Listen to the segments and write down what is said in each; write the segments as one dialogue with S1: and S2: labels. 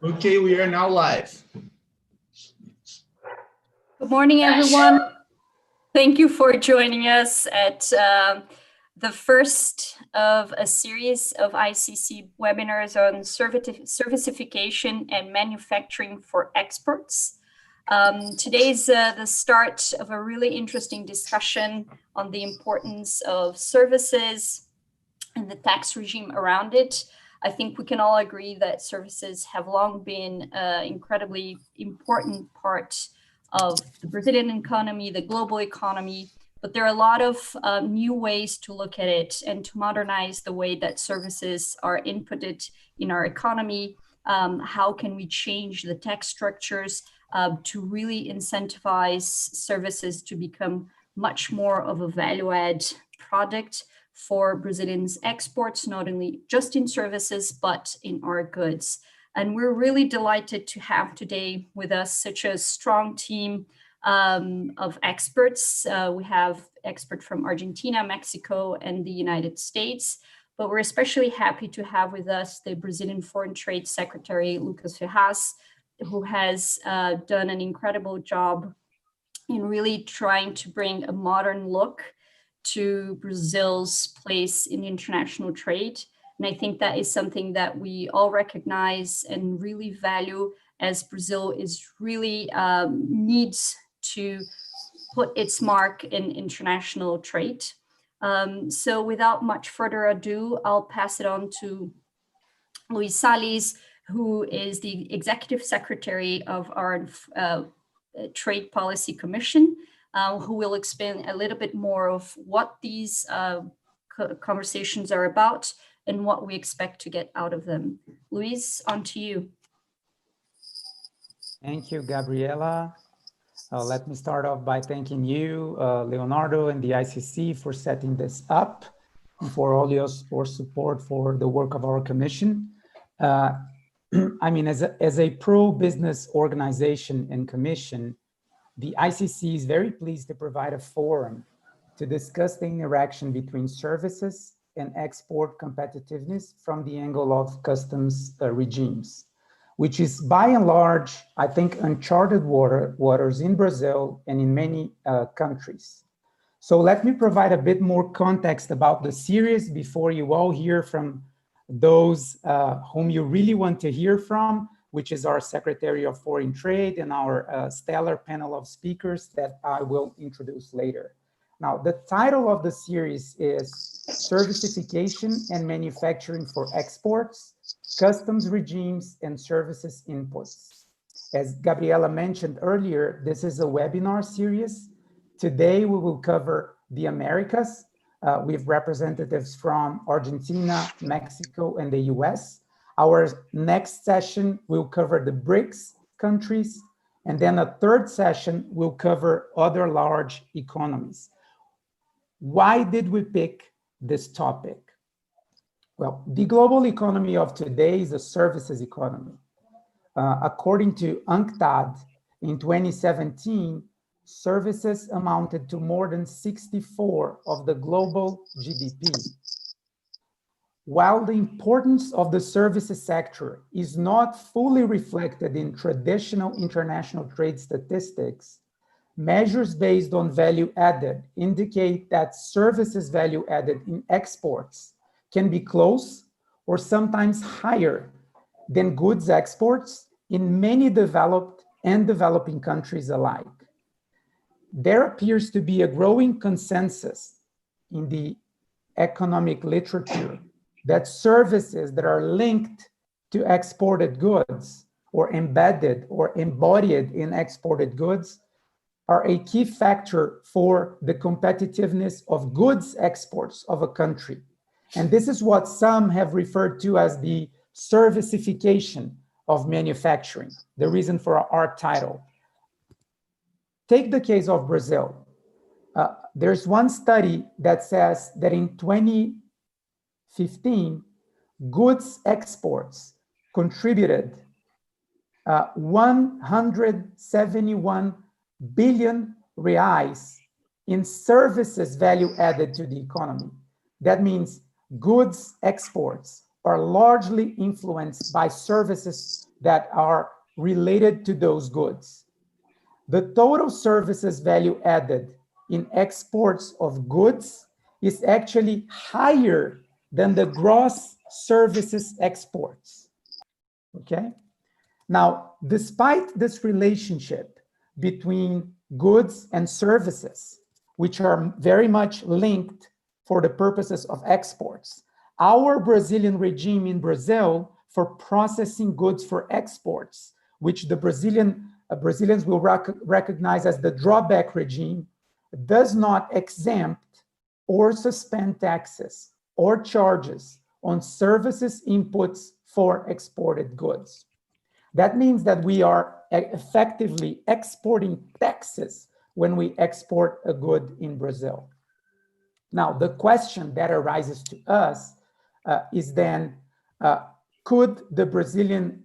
S1: Okay, we are now live.
S2: Good morning, everyone. Thank you for joining us at the first of a series of ICC webinars on servicification and manufacturing for exports. Today's the start of a really interesting discussion on the importance of services and the tax regime around it. I think we can all agree that services have long been an incredibly important part of the Brazilian economy, the global economy, but there are a lot of new ways to look at it and to modernize the way that services are inputted in our economy. How can we change the tax structures to really incentivize services to become much more of a value-add product for Brazilians' exports, not only just in services, but in our goods. And we're really delighted to have today with us such a strong team of experts. We have experts from Argentina, Mexico, and the United States, but we're especially happy to have with us the Brazilian Foreign Trade Secretary, Lucas Ferraz, who has done an incredible job in really trying to bring a modern look to Brazil's place in international trade. And I think that is something that we all recognize and really value, as Brazil is really needs to put its mark in international trade. So without much further ado, I'll pass it on to Luiz Salles, who is the Executive Secretary of our Trade Policy Commission, who will explain a little bit more of what these conversations are about and what we expect to get out of them. Luiz, on to you.
S3: Thank you, Gabriela. Let me start off by thanking you, Leonardo, and the ICC for setting this up, and for all your support for the work of our commission. I mean, as a pro-business organization and commission, the ICC is very pleased to provide a forum to discuss the interaction between services and export competitiveness from the angle of customs regimes, which is by and large, I think, uncharted waters in Brazil and in many countries. So let me provide a bit more context about the series before you all hear from those whom you really want to hear from, which is our Secretary of Foreign Trade and our stellar panel of speakers that I will introduce later. Now, the title of the series is Servicification and Manufacturing for Exports, Customs Regimes and Services Inputs. As Gabriela mentioned earlier, this is a webinar series. Today, we will cover the Americas. We have representatives from Argentina, Mexico, and the US. Our next session will cover the BRICS countries, and then a third session will cover other large economies. Why did we pick this topic? Well, the global economy of today is a services economy. According to UNCTAD, in 2017, services amounted to more than 64% of the global GDP. While the importance of the services sector is not fully reflected in traditional international trade statistics, measures based on value added indicate that services value added in exports can be close or sometimes higher than goods exports in many developed and developing countries alike. There appears to be a growing consensus in the economic literature that services that are linked to exported goods or embedded or embodied in exported goods are a key factor for the competitiveness of goods exports of a country. And this is what some have referred to as the servicification of manufacturing, the reason for our title. Take the case of Brazil. There's one study that says that in 2015, goods exports contributed 171 billion reais in services value added to the economy. That means goods exports are largely influenced by services that are related to those goods. The total services value added in exports of goods is actually higher than the gross services exports, okay? Now, despite this relationship between goods and services, which are very much linked for the purposes of exports, our Brazilian regime in Brazil for processing goods for exports, which the Brazilians will recognize as the drawback regime, does not exempt or suspend taxes or charges on services inputs for exported goods. That means that we are effectively exporting taxes when we export a good in Brazil. Now, the question that arises to us is then, could the Brazilian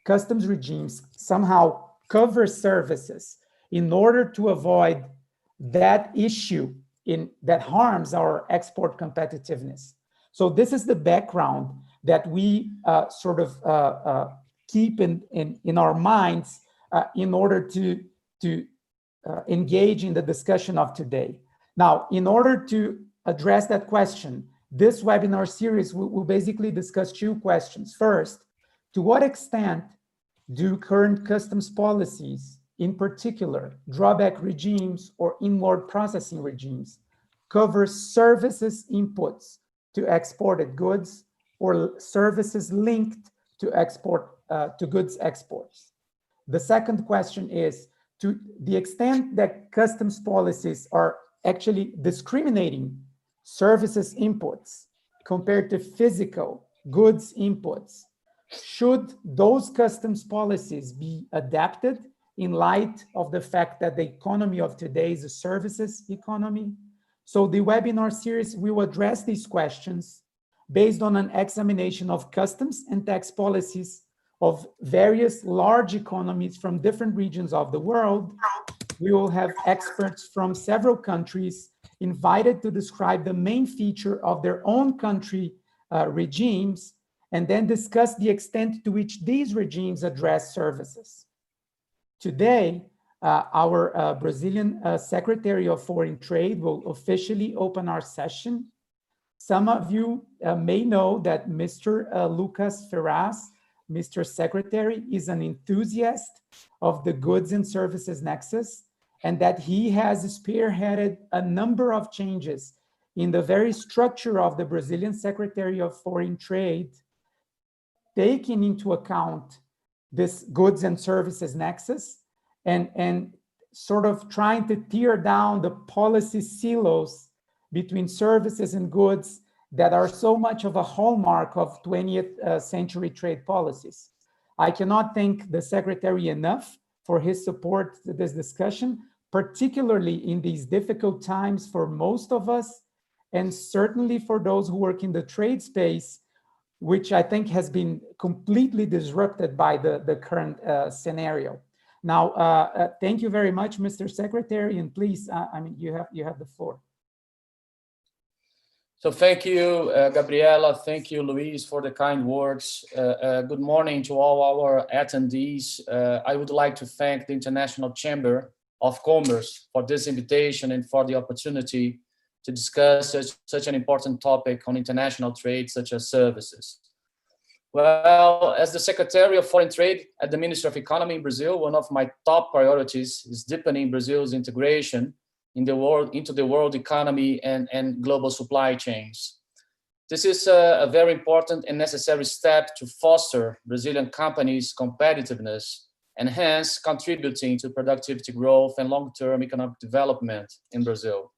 S3: customs regimes somehow cover services in order to avoid that issue that harms our export competitiveness? So this is the background that we sort of keep in our minds in order to engage in the discussion of today. Now, in order to address that question, this webinar series will basically discuss two questions. First, to what extent do current customs policies, in particular, drawback regimes or inward processing regimes, cover services inputs to exported goods or services linked to goods exports? The second question is, to the extent that customs policies are actually discriminating services inputs compared to physical goods inputs, should those customs policies be adapted in light of the fact that the economy of today is a services economy? So the webinar series will address these questions based on an examination of customs and tax policies of various large economies from different regions of the world. We will have experts from several countries invited to describe the main feature of their own country regimes, and then discuss the extent to which these regimes address services. Today, our Brazilian Secretary of Foreign Trade will officially open our session. Some of you may know that Mr. Lucas Ferraz, Mr. Secretary, is an enthusiast of the goods and services nexus, and that he has spearheaded a number of changes in the very structure of the Brazilian Secretary of Foreign Trade, taking into account this goods and services nexus and sort of trying to tear down the policy silos between services and goods that are so much of a hallmark of 20th century trade policies. I cannot thank the Secretary enough for his support to this discussion, particularly in these difficult times for most of us, and certainly for those who work in the trade space, which I think has been completely disrupted by the current scenario. Now, thank you very much, Mr. Secretary, and please, I mean, you have the floor.
S1: So thank you, Gabriela. Thank you, Luiz, for the kind words. Good morning to all our attendees. I would like to thank the International Chamber of Commerce for this invitation and for the opportunity to discuss such an important topic on international trade, such as services. Well, as the Secretary of Foreign Trade at the Ministry of Economy in Brazil, one of my top priorities is deepening Brazil's integration into the world economy and global supply chains. This is a very important and necessary step to foster Brazilian companies' competitiveness and hence contributing to productivity growth and long-term economic development in Brazil.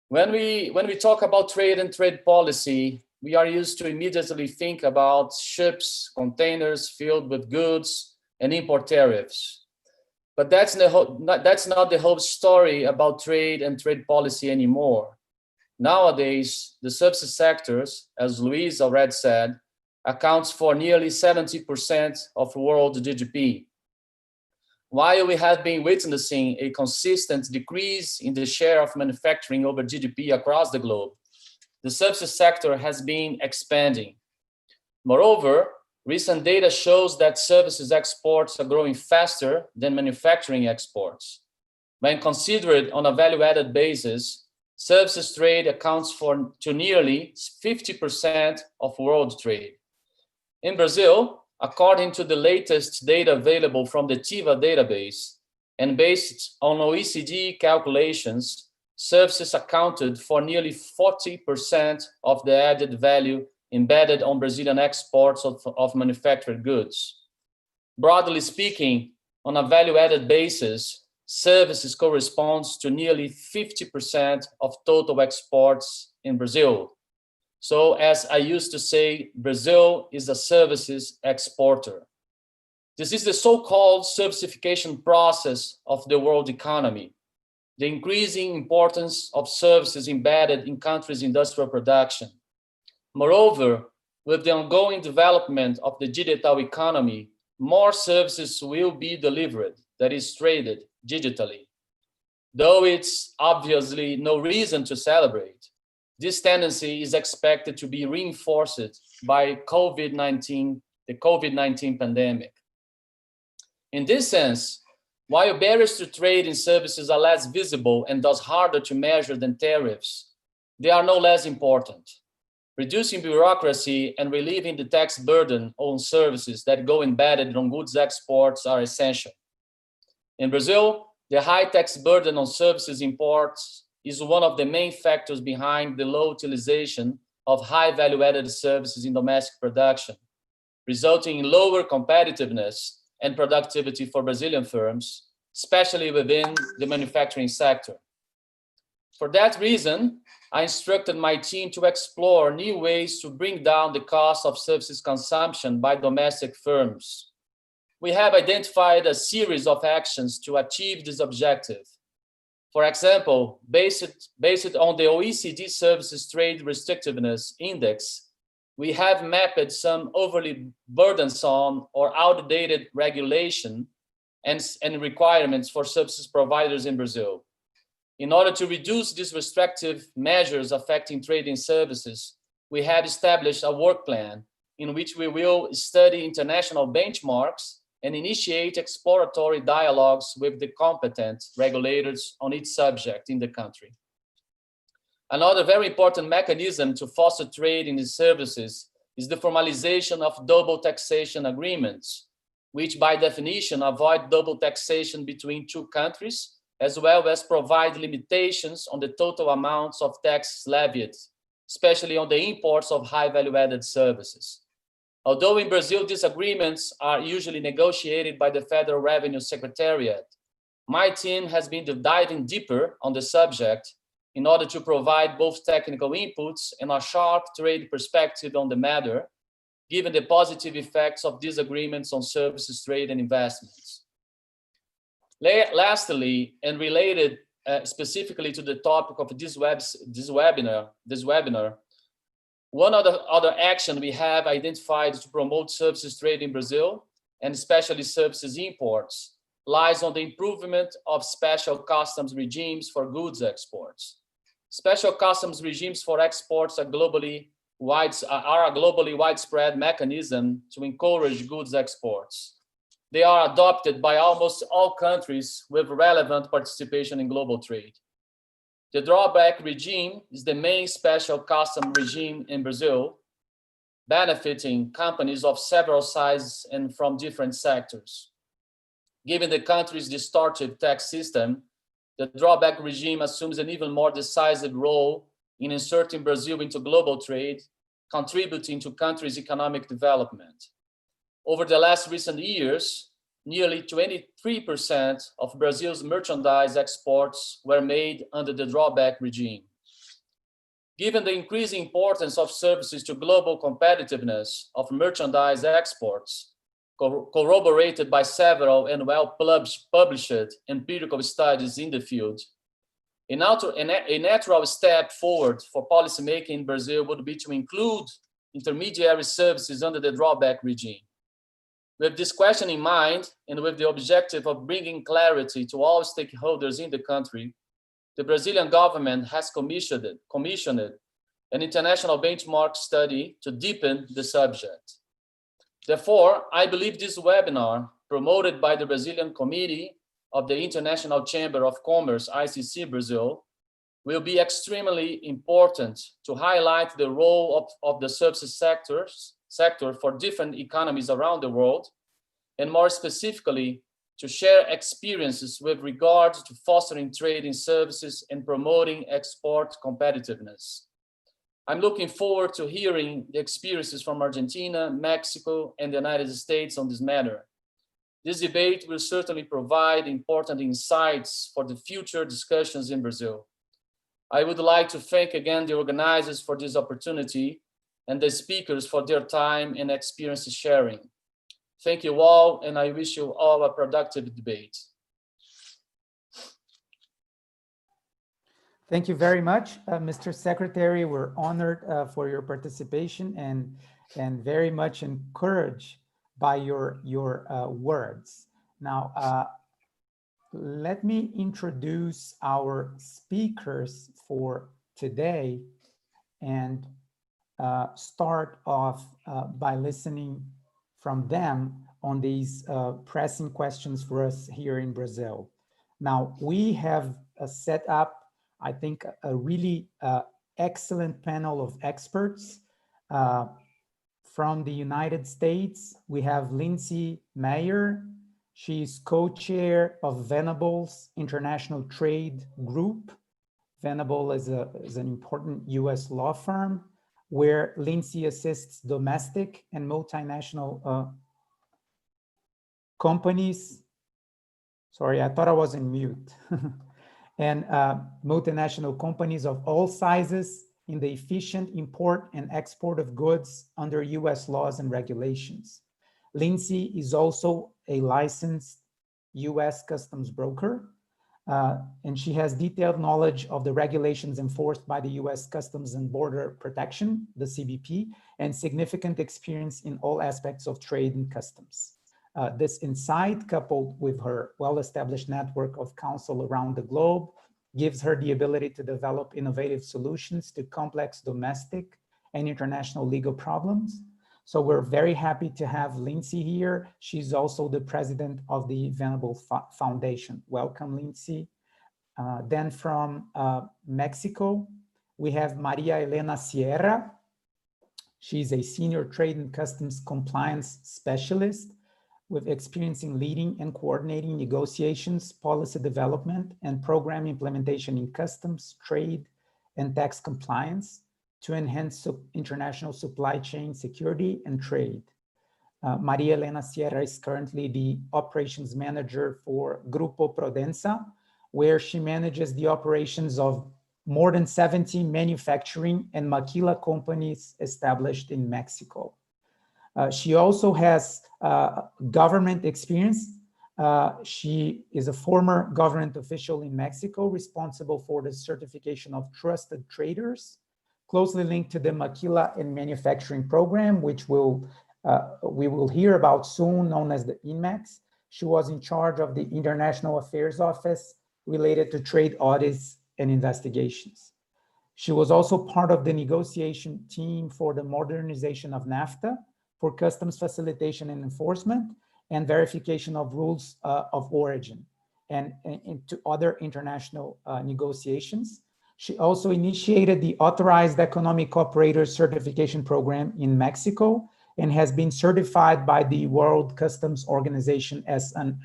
S1: When we talk about trade and trade policy, we are used to immediately think about ships, containers filled with goods, and import tariffs. But that's not the whole story about trade and trade policy anymore. Nowadays, the services sectors, as Luiz already said, accounts for nearly 70% of world GDP. While we have been witnessing a consistent decrease in the share of manufacturing over GDP across the globe, the services sector has been expanding. Moreover, Recent data shows that services exports are growing faster than manufacturing exports. When considered on a value-added basis, services trade accounts for nearly 50% of world trade. In Brazil, according to the latest data available from the TIVA database, and based on OECD calculations, services accounted for nearly 40% of the added value embedded on Brazilian exports of manufactured goods. Broadly speaking, on a value-added basis, services corresponds to nearly 50% of total exports in Brazil. So as I used to say, Brazil is a services exporter. This is the so-called servicification process of the world economy, the increasing importance of services embedded in countries' industrial production. Moreover, with the ongoing development of the digital economy, more services will be delivered, that is traded digitally. Though it's obviously no reason to celebrate, this tendency is expected to be reinforced by the COVID-19 pandemic. In this sense, while barriers to trade in services are less visible and thus harder to measure than tariffs, they are no less important. Reducing bureaucracy and relieving the tax burden on services that go embedded on goods exports are essential. In Brazil, the high tax burden on services imports is one of the main factors behind the low utilization of high value-added services in domestic production, resulting in lower competitiveness and productivity for Brazilian firms, especially within the manufacturing sector. For that reason, I instructed my team to explore new ways to bring down the cost of services consumption by domestic firms. We have identified a series of actions to achieve this objective. For example, based on the OECD Services Trade Restrictiveness Index, we have mapped some overly burdensome or outdated regulation and requirements for services providers in Brazil. In order to reduce these restrictive measures affecting trading services, we have established a work plan in which we will study international benchmarks and initiate exploratory dialogues with the competent regulators on each subject in the country. Another very important mechanism to foster trade in these services is the formalization of double taxation agreements, which by definition avoid double taxation between two countries, as well as provide limitations on the total amounts of tax levied, especially on the imports of high value-added services. Although in Brazil, these agreements are usually negotiated by the Federal Revenue Secretariat, my team has been diving deeper on the subject in order to provide both technical inputs and a sharp trade perspective on the matter, given the positive effects of these agreements on services, trade, and investments. Lastly, and related specifically to the topic of this webinar, one other action we have identified to promote services trade in Brazil, and especially services imports, lies on the improvement of special customs regimes for goods exports. Special customs regimes for exports are a globally widespread mechanism to encourage goods exports. They are adopted by almost all countries with relevant participation in global trade. The drawback regime is the main special custom regime in Brazil, benefiting companies of several sizes and from different sectors. Given the country's distorted tax system, the drawback regime assumes an even more decisive role in inserting Brazil into global trade, contributing to country's economic development. Over the last recent years, nearly 23% of Brazil's merchandise exports were made under the drawback regime. Given the increasing importance of services to global competitiveness of merchandise exports, corroborated by several and well-published empirical studies in the field, a natural step forward for policymaking in Brazil would be to include intermediary services under the drawback regime. With this question in mind, and with the objective of bringing clarity to all stakeholders in the country, the Brazilian government has commissioned an international benchmark study to deepen the subject. Therefore, I believe this webinar, promoted by the Brazilian Committee of the International Chamber of Commerce, ICC Brasil, will be extremely important to highlight the role of the services sector for different economies around the world, and more specifically, to share experiences with regard to fostering trade in services and promoting export competitiveness. I'm looking forward to hearing the experiences from Argentina, Mexico, and the United States on this matter. This debate will certainly provide important insights for the future discussions in Brazil. I would like to thank again the organizers for this opportunity and the speakers for their time and experience sharing. Thank you all, and I wish you all a productive debate.
S3: Thank you very much, Mr. Secretary. We're honored for your participation and very much encouraged by your words. Now, let me introduce our speakers for today and start off by listening from them on these pressing questions for us here in Brazil. Now, we have set up, I think, a really excellent panel of experts. From the United States, we have Lindsay Meyer. She's co-chair of Venable's International Trade Group. Venable is an important US law firm where Lindsay assists domestic and multinational companies. Sorry, I thought I was in mute. And multinational companies of all sizes in the efficient import and export of goods under US laws and regulations. Lindsay is also a licensed US customs broker, and she has detailed knowledge of the regulations enforced by the US Customs and Border Protection, the CBP, and significant experience in all aspects of trade and customs. This insight, coupled with her well-established network of counsel around the globe, gives her the ability to develop innovative solutions to complex domestic and international legal problems. So we're very happy to have Lindsay here. She's also the president of the Venable Foundation. Welcome, Lindsay. Then from Mexico, we have María Elena Sierra. She's a senior trade and customs compliance specialist with experience in leading and coordinating negotiations, policy development, and program implementation in customs, trade, and tax compliance to enhance international supply chain security and trade. María Elena Sierra is currently the operations manager for Grupo Prodensa, where she manages the operations of more than 70 manufacturing and maquila companies established in Mexico. She also has government experience. She is a former government official in Mexico responsible for the certification of trusted traders, closely linked to the maquila and manufacturing program, which we will hear about soon, known as the INMAX. She was in charge of the International Affairs Office related to trade audits and investigations. She was also part of the negotiation team for the modernization of NAFTA, for customs facilitation and enforcement, and verification of rules of origin, and into other international negotiations. She also initiated the Authorized Economic Operator Certification Program in Mexico and has been certified by the World Customs Organization as an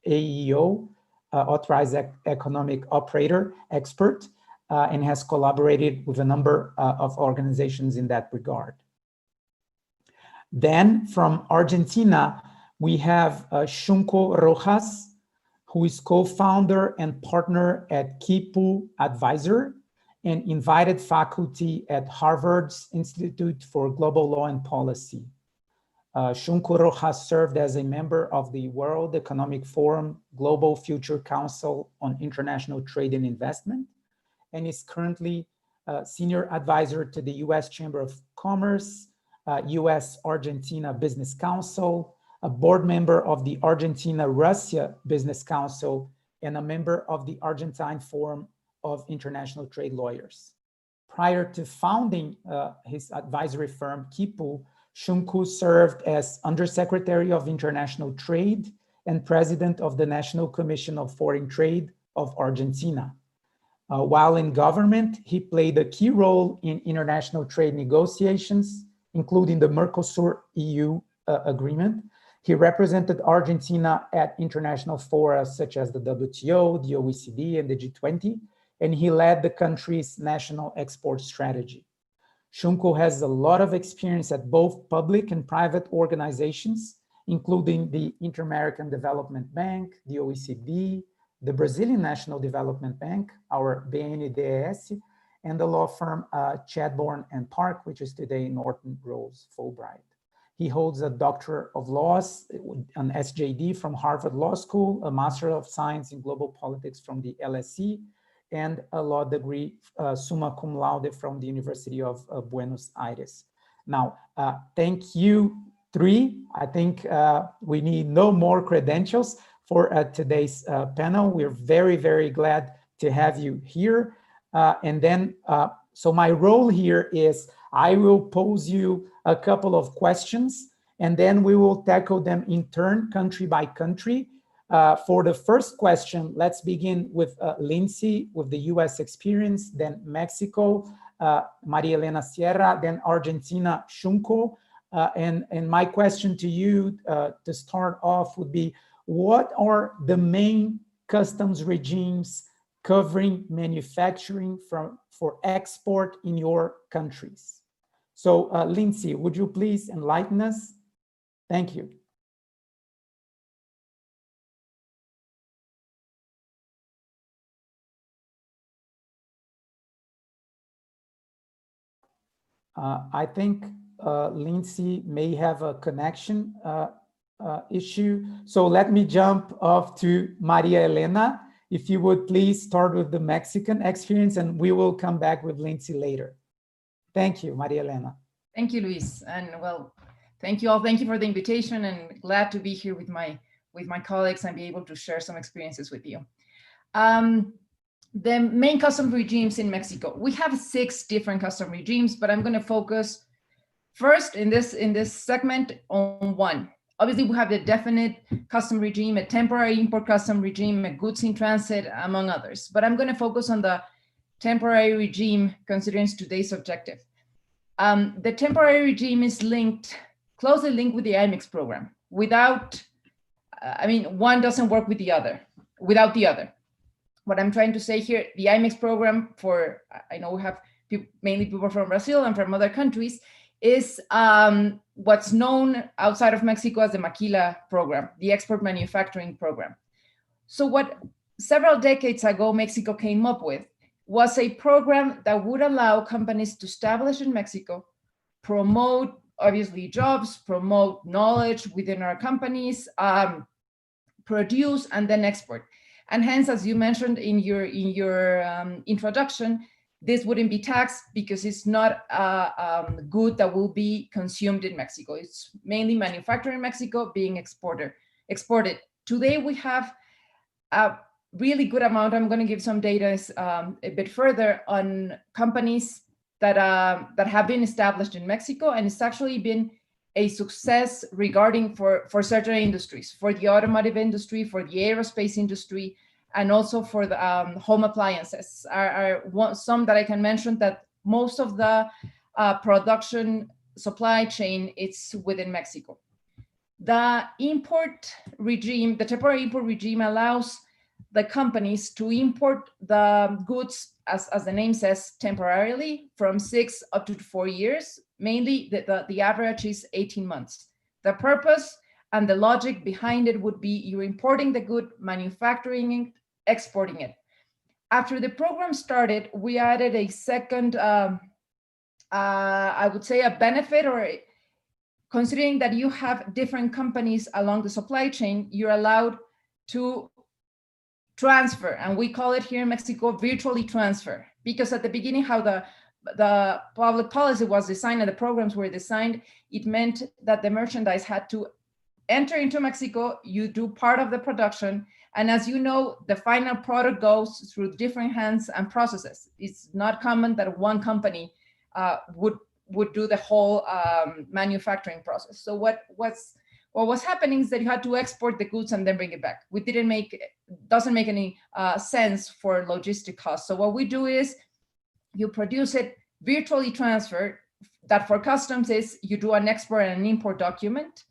S3: AEO, Authorized Economic Operator expert, and has collaborated with a number of organizations in that regard. Then from Argentina, we have Shunko Rojas, who is co-founder and partner at Quipu Advisor and invited faculty at Harvard's Institute for Global Law and Policy. Shunko Rojas served as a member of the World Economic Forum Global Future Council on International Trade and Investment, and is currently senior advisor to the US Chamber of Commerce, US-Argentina Business Council, a board member of the Argentina-Russia Business Council, and a member of the Argentine Forum of International Trade Lawyers. Prior to founding his advisory firm, Quipu, Shunko served as Undersecretary of International Trade and President of the National Commission of Foreign Trade of Argentina. While in government, he played a key role in international trade negotiations, including the Mercosur-EU agreement. He represented Argentina at international fora such as the WTO, the OECD, and the G20, and he led the country's national export strategy. Shunko has a lot of experience at both public and private organizations, including the Inter-American Development Bank, the OECD, the Brazilian National Development Bank, our BNDES, and the law firm Chadbourne and Park, which is today Norton Rose Fulbright. He holds a Doctor of Laws, an SJD from Harvard Law School, a Master of Science in Global Politics from the LSE, and a law degree summa cum laude from the University of Buenos Aires. Now, thank you three. I think we need no more credentials for today's panel. We're very, very glad to have you here. So my role here is I will pose you a couple of questions, and then we will tackle them in turn, country by country. For the first question, let's begin with Lindsay with the US experience, then Mexico, María Elena Sierra, then Argentina, Shunko. And my question to you to start off would be, what are the main customs regimes covering manufacturing for export in your countries? So Lindsay, would you please enlighten us? Thank you. I think Lindsay may have a connection issue. So let me jump off to María Elena. If you would please start with the Mexican experience, and we will come back with Lindsay later. Thank you, María Elena.
S4: Thank you, Luis. And well, thank you all. Thank you for the invitation, and glad to be here with my colleagues and be able to share some experiences with you. The main custom regimes in Mexico. We have 6 different custom regimes, but I'm going to focus first in this segment on one. Obviously, we have the definite custom regime, a temporary import custom regime, a goods in transit, among others. But I'm going to focus on the temporary regime, considering today's objective. The temporary regime is closely linked with the IMEX program. Without, one doesn't work with the other, without the other. What I'm trying to say here, the IMEX program I know we have mainly people from Brazil and from other countries, is what's known outside of Mexico as the Maquila program, the export manufacturing program. So what several decades ago Mexico came up with was a program that would allow companies to establish in Mexico, promote obviously jobs, promote knowledge within our companies, produce and then export. And hence, as you mentioned in your introduction, this wouldn't be taxed because it's not a good that will be consumed in Mexico. It's mainly manufactured in Mexico, being exported. Today, we have a really good amount. I'm going to give some data a bit further on companies that have been established in Mexico, and it's actually been a success regarding for certain industries, for the automotive industry, for the aerospace industry, and also for the home appliances are some that I can mention that most of the production supply chain it's within Mexico. The import regime, the temporary import regime allows the companies to import the goods, as the name says, temporarily from 6 up to 4 years. Mainly the average is 18 months. The purpose and the logic behind it would be you're importing the good, manufacturing it, exporting it. After the program started, we added a second, I would say a benefit, or considering that you have different companies along the supply chain, you're allowed to transfer, and we call it here in Mexico virtually transfer, because at the beginning how the public policy was designed and the programs were designed, it meant that the merchandise had to enter into Mexico, you do part of the production, and as you know, the final product goes through different hands and processes. It's not common that one company would would do the whole manufacturing process. So what was happening is that you had to export the goods and then bring it back. Doesn't make any sense for logistic costs. So what we do is you produce it, virtually transfer. That for customs is you do an export and an import document,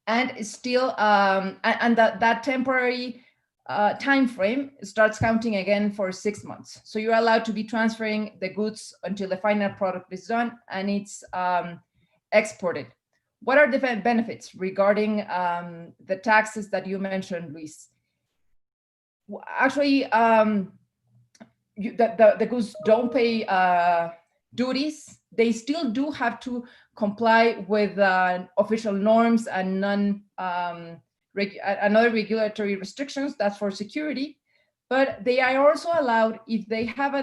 S4: and it's still and that temporary time frame starts counting again for 6 months. So you're allowed to be transferring the goods until the final product is done and it's exported. What are the benefits regarding the taxes that you mentioned, Luiz? Actually, the goods don't pay duties. They still do have to comply with official norms and other regulatory restrictions. That's for security. But they are also allowed if they have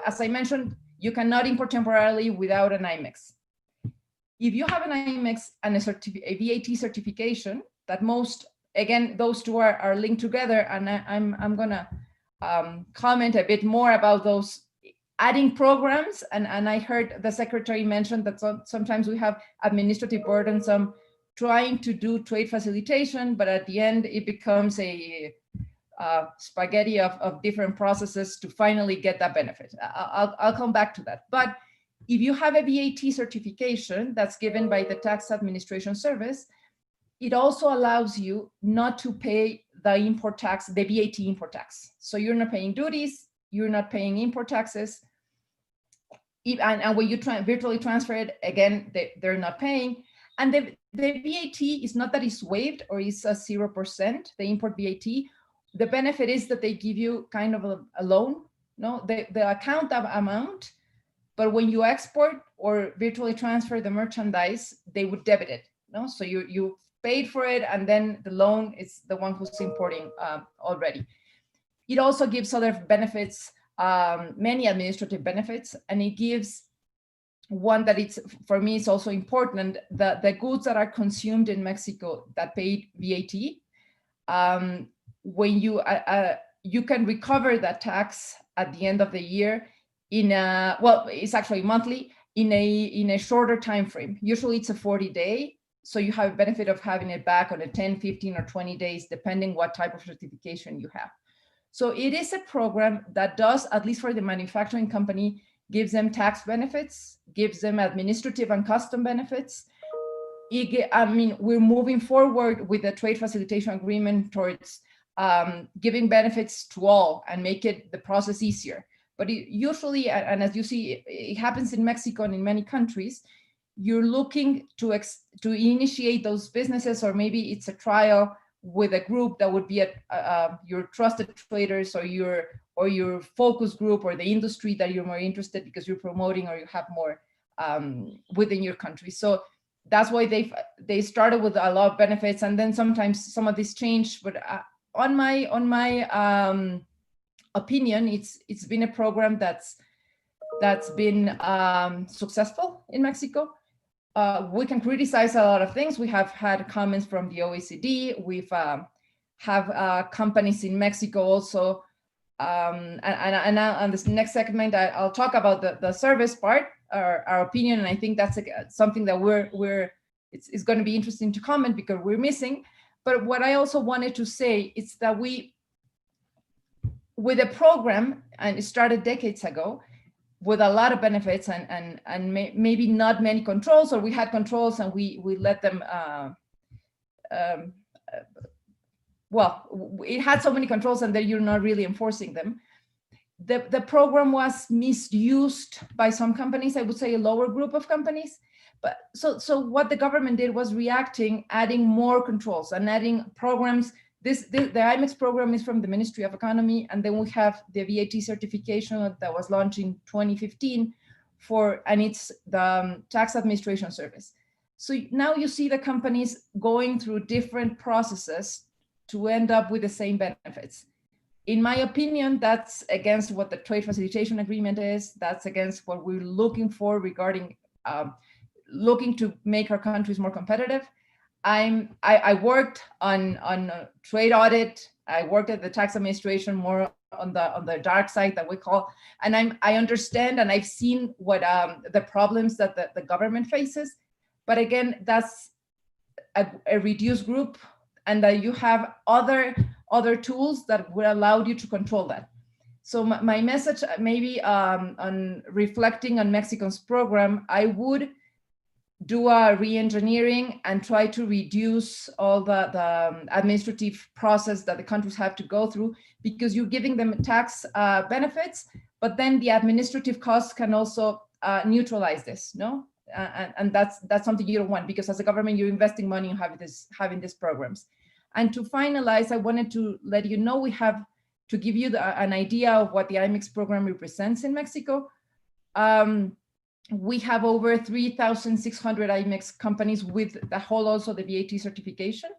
S4: as I mentioned, you cannot import temporarily without an IMEX. If you have an IMEX and a VAT certification, that again, those two are linked together, and I'm gonna comment a bit more about those adding programs. And I heard the secretary mention that sometimes we have administrative burdensome trying to do trade facilitation, but at the end it becomes a spaghetti of different processes to finally get that benefit. I'll come back to that. But if you have a VAT certification that's given by the Tax Administration Service, it also allows you not to pay the import tax, the VAT import tax. So you're not paying duties, you're not paying import taxes. And when you virtually transfer it, again, they're not paying. And the VAT is not that it's waived or it's a 0%, the import VAT. The benefit is that they give you kind of a loan, no? They account that amount, but when you export or virtually transfer the merchandise, they would debit it, no? So you paid for it, and then the loan is the one who's importing already. It also gives other benefits, many administrative benefits, and it gives one that for me is also important, the goods that are consumed in Mexico that paid VAT, when you can recover that tax at the end of the year it's actually monthly, in a shorter time frame. Usually it's a 40-day, so you have a benefit of having it back on a 10, 15, or 20 days, depending what type of certification you have. So it is a program that does, at least for the manufacturing company, gives them tax benefits, gives them administrative and custom benefits. We're moving forward with the trade facilitation agreement towards giving benefits to all and make the process easier. But usually, and as you see, it happens in Mexico and in many countries, you're looking to initiate those businesses, or maybe it's a trial with a group that would be your trusted traders or your focus group, or the industry that you're more interested because you're promoting or you have more within your country. So that's why they started with a lot of benefits, and then sometimes some of this changed. But on my opinion, it's been a program that's been successful in Mexico. We can criticize a lot of things. We have had comments from the OECD. We've have companies in Mexico also. And on this next segment, I'll talk about the service part, our opinion. And I think that's something that it's going to be interesting to comment because we're missing. But what I also wanted to say is that with a program, and it started decades ago, with a lot of benefits and maybe not many controls, or we had controls and we let them, it had so many controls and then you're not really enforcing them. The program was misused by some companies, I would say a lower group of companies. But so what the government did was reacting, adding more controls and adding programs. The IMEX program is from the Ministry of Economy, and then we have the VAT certification that was launched in 2015 and it's the Tax Administration Service. So now you see the companies going through different processes to end up with the same benefits. In my opinion, that's against what the Trade Facilitation Agreement is. That's against what we're looking for regarding looking to make our countries more competitive. I worked on trade audit. I worked at the tax administration more on the dark side that we call. And I understand and I've seen what the problems that the government faces. But again, that's a reduced group, and that you have other tools that would allow you to control that. So my message, maybe on reflecting on Mexico's program, I would do a re-engineering and try to reduce all the administrative process that the countries have to go through, because you're giving them tax benefits, but then the administrative costs can also neutralize this, no? And that's something you don't want, because as a government, you're investing money in having these programs. And to finalize, I wanted to let you know we have to give you an idea of what the IMEX program represents in Mexico. We have over 3,600 IMEX companies with the whole also the VAT certification.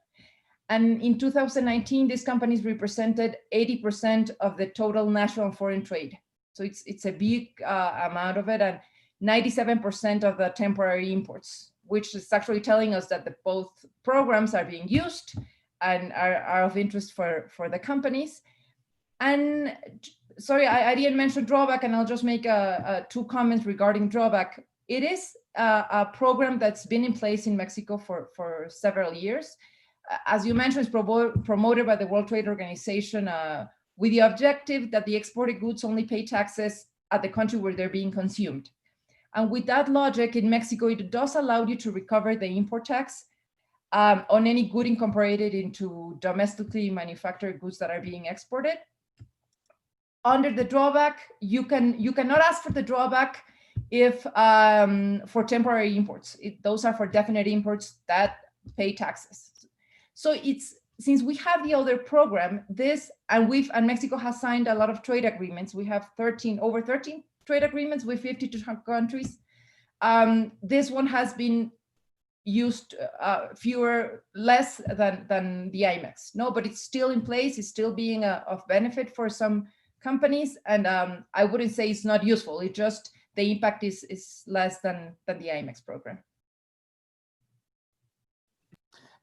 S4: And in 2019, these companies represented 80% of the total national and foreign trade. So it's a big amount of it, and 97% of the temporary imports, which is actually telling us that both programs are being used and are of interest for the companies. And sorry, I didn't mention Drawback, and I'll just make two comments regarding Drawback. It is a program that's been in place in Mexico for several years. As you mentioned, it's promoted by the World Trade Organization with the objective that the exported goods only pay taxes at the country where they're being consumed. And with that logic, in Mexico, it does allow you to recover the import tax on any good incorporated into domestically manufactured goods that are being exported. Under the Drawback, you cannot ask for the Drawback if for temporary imports. Those are for definite imports that pay taxes. So since we have the other program, and Mexico has signed a lot of trade agreements. We have over 13 trade agreements with 52 countries. This one has been used less than the IMEX. No, but it's still in place. It's still being of benefit for some companies, and I wouldn't say it's not useful. It just, the impact is less than the IMEX program.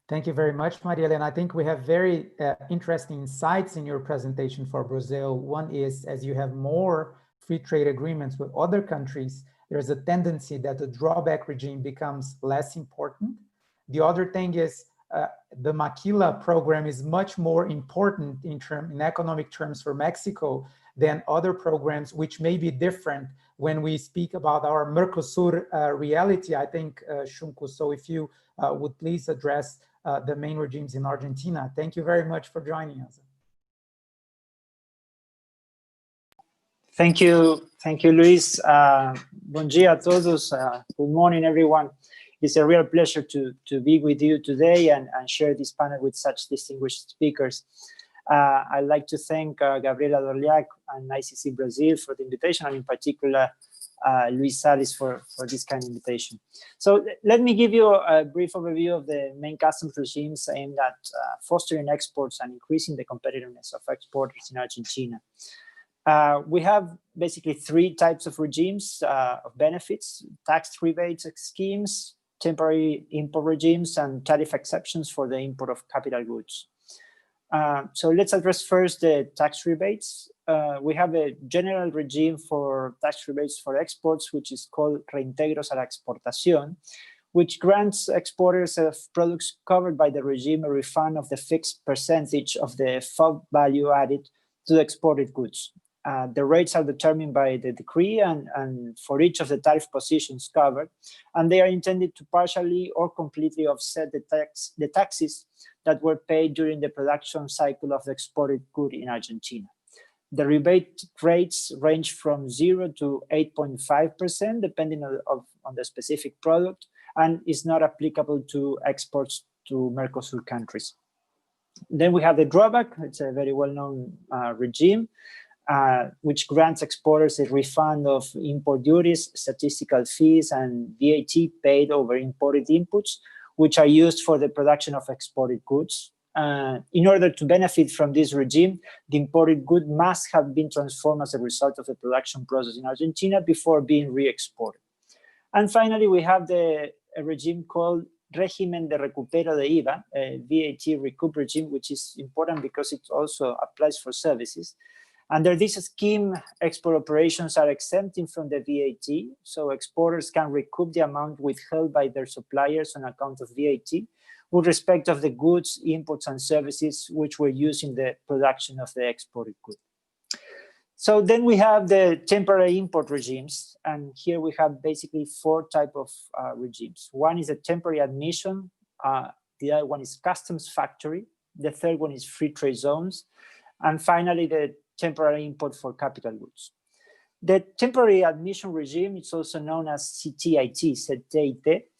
S3: Thank you very much, Maria Elena. I think we have very interesting insights in your presentation for Brazil. One is, as you have more free trade agreements with other countries, there's a tendency that the drawback regime becomes less important. The other thing is the Maquila program is much more important in economic terms for Mexico than other programs, which may be different when we speak about our Mercosur reality, I think, Shunko. So if you would please address the main regimes in Argentina. Thank you very much for joining us.
S5: Thank you, Luis. Bom dia a todos. Good morning, everyone. It's a real pleasure to be with you today and share this panel with such distinguished speakers. I'd like to thank Gabriela Dorliac and ICC Brasil for the invitation, and in particular, Luis Salles for this kind of invitation. So let me give you a brief overview of the main customs regimes aimed at fostering exports and increasing the competitiveness of exporters in Argentina. We have basically three types of regimes of benefits: tax rebates schemes, temporary import regimes, and tariff exceptions for the import of capital goods. So let's address first the tax rebates. We have a general regime for tax rebates for exports, which is called Reintegros a la Exportación, which grants exporters of products covered by the regime a refund of the fixed percentage of the FOB value added to the exported goods. The rates are determined by the decree and for each of the tariff positions covered, and they are intended to partially or completely offset the taxes that were paid during the production cycle of the exported good in Argentina. The rebate rates range from 0 to 8.5%, depending on the specific product, and is not applicable to exports to Mercosur countries. Then we have the drawback. It's a very well-known regime, which grants exporters a refund of import duties, statistical fees, and VAT paid over imported inputs, which are used for the production of exported goods. In order to benefit from this regime, the imported good must have been transformed as a result of the production process in Argentina before being re-exported. And finally, we have a regime called Régimen de Recupero de IVA, a VAT recoup regime, which is important because it also applies for services. Under this scheme, export operations are exempted from the VAT, so exporters can recoup the amount withheld by their suppliers on account of VAT with respect of the goods, inputs, and services which were used in the production of the exported good. So then we have the temporary import regimes, and here we have basically 4 types of regimes. One is a temporary admission, the other one is customs factory, the third one is free trade zones, and finally the temporary import for capital goods. The temporary admission regime, it's also known as CTIT, Sette,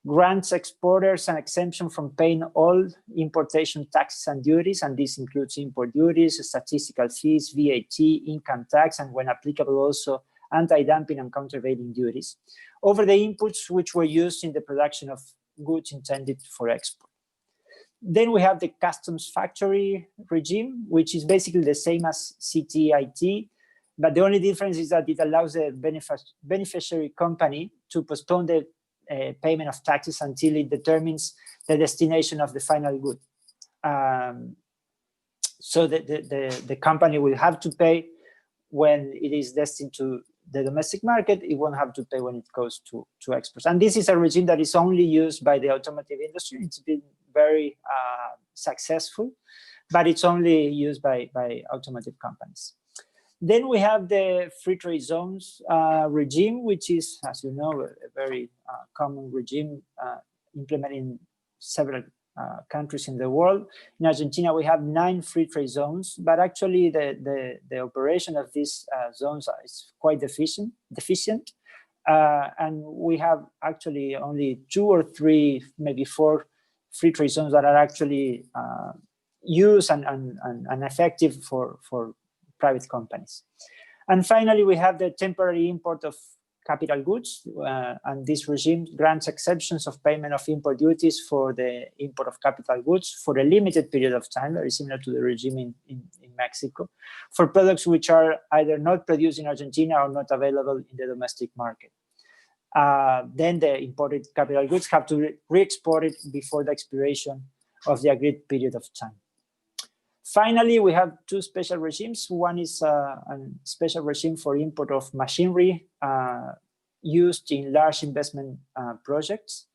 S5: grants exporters an exemption from paying all importation taxes and duties, and this includes import duties, statistical fees, VAT, income tax, and when applicable also anti-dumping and countervailing duties over the inputs which were used in the production of goods intended for export. Then we have the customs factory regime, which is basically the same as CTIT, but the only difference is that it allows the beneficiary company to postpone the payment of taxes until it determines the destination of the final good. So the company will have to pay when it is destined to the domestic market. It won't have to pay when it goes to exports. And this is a regime that is only used by the automotive industry. It's been very successful, but it's only used by automotive companies. Then we have the free trade zones regime, which is, as you know, a very common regime implemented in several countries in the world. In Argentina, we have 9 free trade zones, but actually the operation of these zones is quite deficient. And we have actually only 2 or 3, maybe 4 free trade zones that are actually used and effective for private companies. And finally, we have the temporary import of capital goods, and this regime grants exceptions of payment of import duties for the import of capital goods for a limited period of time, very similar to the regime in Mexico, for products which are either not produced in Argentina or not available in the domestic market. Then the imported capital goods have to re-export it before the expiration of the agreed period of time. Finally, we have 2 special regimes. One is a special regime for import of machinery used in large investment projects.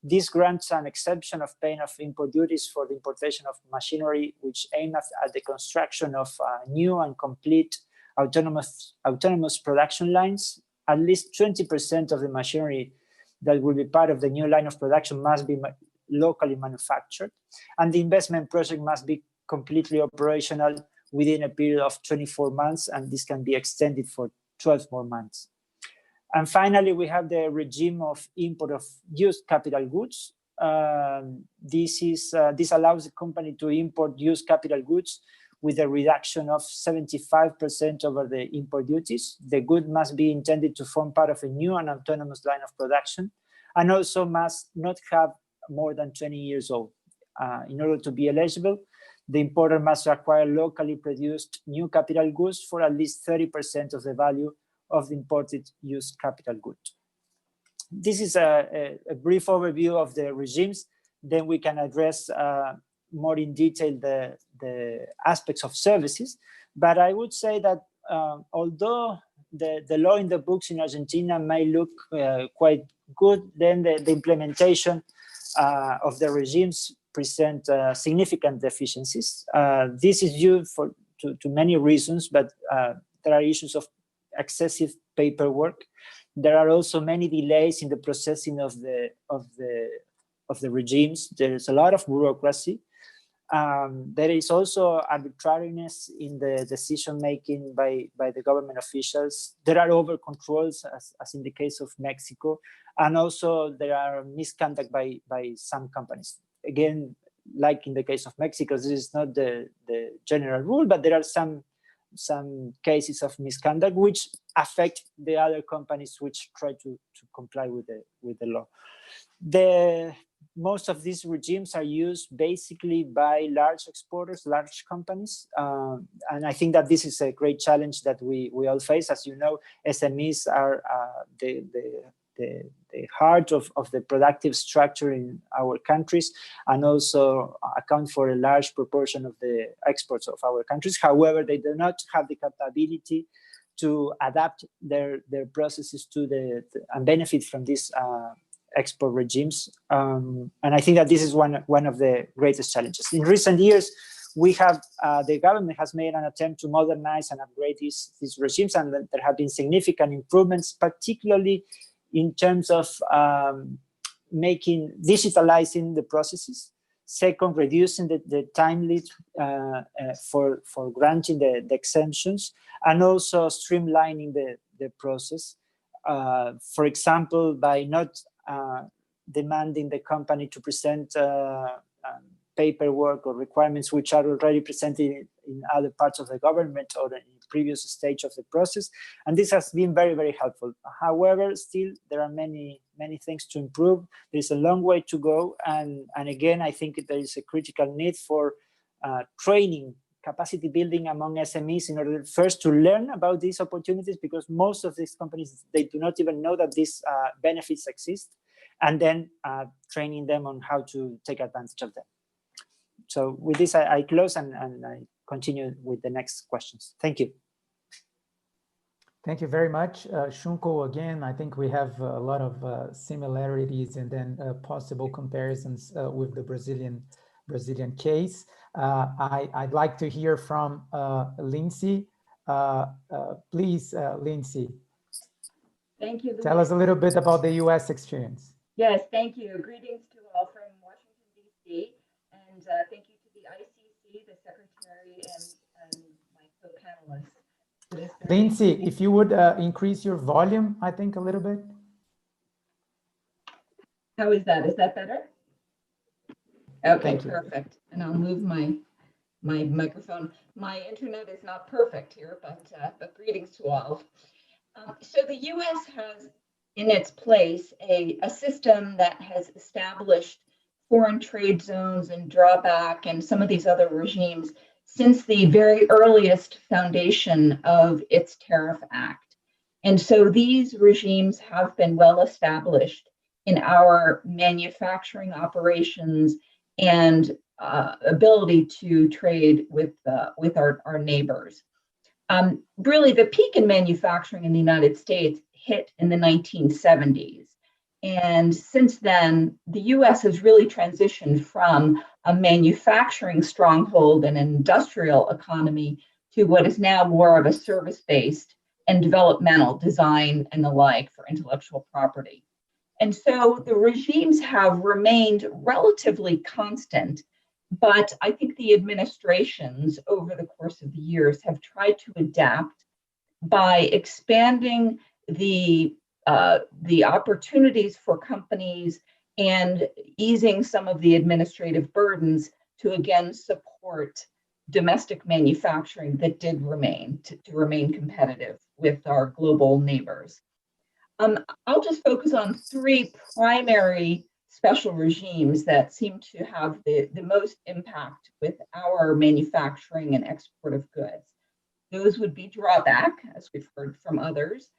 S5: This grants an exemption of paying of import duties for the importation of machinery which aim at the construction of new and complete autonomous production lines. At least 20% of the machinery that will be part of the new line of production must be locally manufactured, and the investment project must be completely operational within a period of 24 months, and this can be extended for 12 more months. And finally, we have the regime of import of used capital goods. This allows the company to import used capital goods with a reduction of 75% over the import duties. The good must be intended to form part of a new and autonomous line of production, and also must not have more than 20 years old. In order to be eligible, the importer must acquire locally produced new capital goods for at least 30% of the value of the imported used capital good. This is a brief overview of the regimes. Then we can address more in detail the aspects of services. But I would say that although the law in the books in Argentina may look quite good, then the implementation of the regimes present significant deficiencies. This is due to many reasons, but there are issues of excessive paperwork. There are also many delays in the processing of the regimes. There is a lot of bureaucracy. There is also arbitrariness in the decision making by the government officials. There are over controls, as in the case of Mexico, and also there are misconduct by some companies. Again, like in the case of Mexico, this is not the general rule, but there are some cases of misconduct which affect the other companies which try to comply with the law. Most of these regimes are used basically by large exporters, large companies, and I think that this is a great challenge that we all face. As you know, SMEs are the heart of the productive structure in our countries, and also account for a large proportion of the exports of our countries. However, they do not have the capability to adapt their processes to and benefit from these export regimes. And I think that this is one of the greatest challenges. In recent years, we have, the government has made an attempt to modernize and upgrade these regimes, and there have been significant improvements, particularly in terms of digitalizing the processes. Second, reducing the time lead for granting the exemptions, and also streamlining the process. For example, by not demanding the company to present paperwork or requirements which are already presented in other parts of the government or in previous stage of the process. And this has been very, very helpful. However, still there are many things to improve. There's a long way to go. And again, I think there is a critical need for training, capacity building among SMEs in order first to learn about these opportunities, because most of these companies, they do not even know that these benefits exist, and then training them on how to take advantage of them. So with this, I close and I continue with the next questions. Thank you.
S3: Thank you very much. Shunko, again, I think we have a lot of similarities and then possible comparisons with the Brazilian case. I'd like to hear from Lindsay. Please, Lindsay.
S6: Thank you, Luiz.
S3: Tell us a little bit about the US experience.
S6: Yes, thank you. Greetings to all from Washington, D.C. And thank you to the ICC, the Secretary, and my co-panelists.
S3: Lindsay, if you would increase your volume, I think, a little bit.
S6: How is that? Is that better? Okay, perfect. And I'll move my microphone. My internet is not perfect here, but greetings to all. So the U.S. has in its place a system that has established foreign trade zones and drawback and some of these other regimes since the very earliest foundation of its Tariff Act. And so these regimes have been well established in our manufacturing operations and ability to trade with our neighbors. Really, the peak in manufacturing in the United States hit in the 1970s. And since then, the US has really transitioned from a manufacturing stronghold and an industrial economy to what is now more of a service-based and developmental design and the like for intellectual property. And so the regimes have remained relatively constant, but I think the administrations over the course of the years have tried to adapt by expanding the opportunities for companies and easing some of the administrative burdens to again support domestic manufacturing that did remain to remain competitive with our global neighbors. I'll just focus on three primary special regimes that seem to have the most impact with our manufacturing and export of goods. Those would be drawback, as we've heard from others,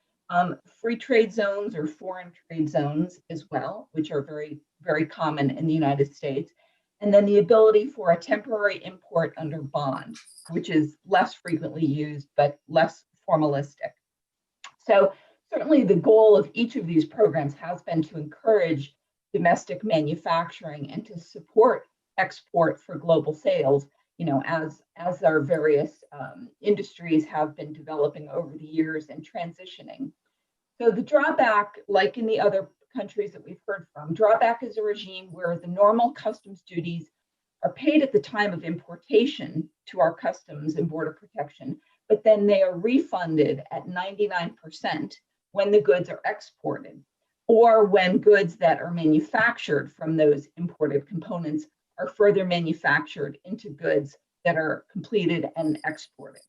S6: free trade zones or foreign trade zones as well, which are very, very common in the United States, and then the ability for a temporary import under bond, which is less frequently used, but less formalistic. So certainly the goal of each of these programs has been to encourage domestic manufacturing and to support export for global sales, as our various industries have been developing over the years and transitioning. So the drawback, like in the other countries that we've heard from, drawback is a regime where the normal customs duties are paid at the time of importation to our customs and border protection, but then they are refunded at 99% when the goods are exported, or when goods that are manufactured from those imported components are further manufactured into goods that are completed and exported.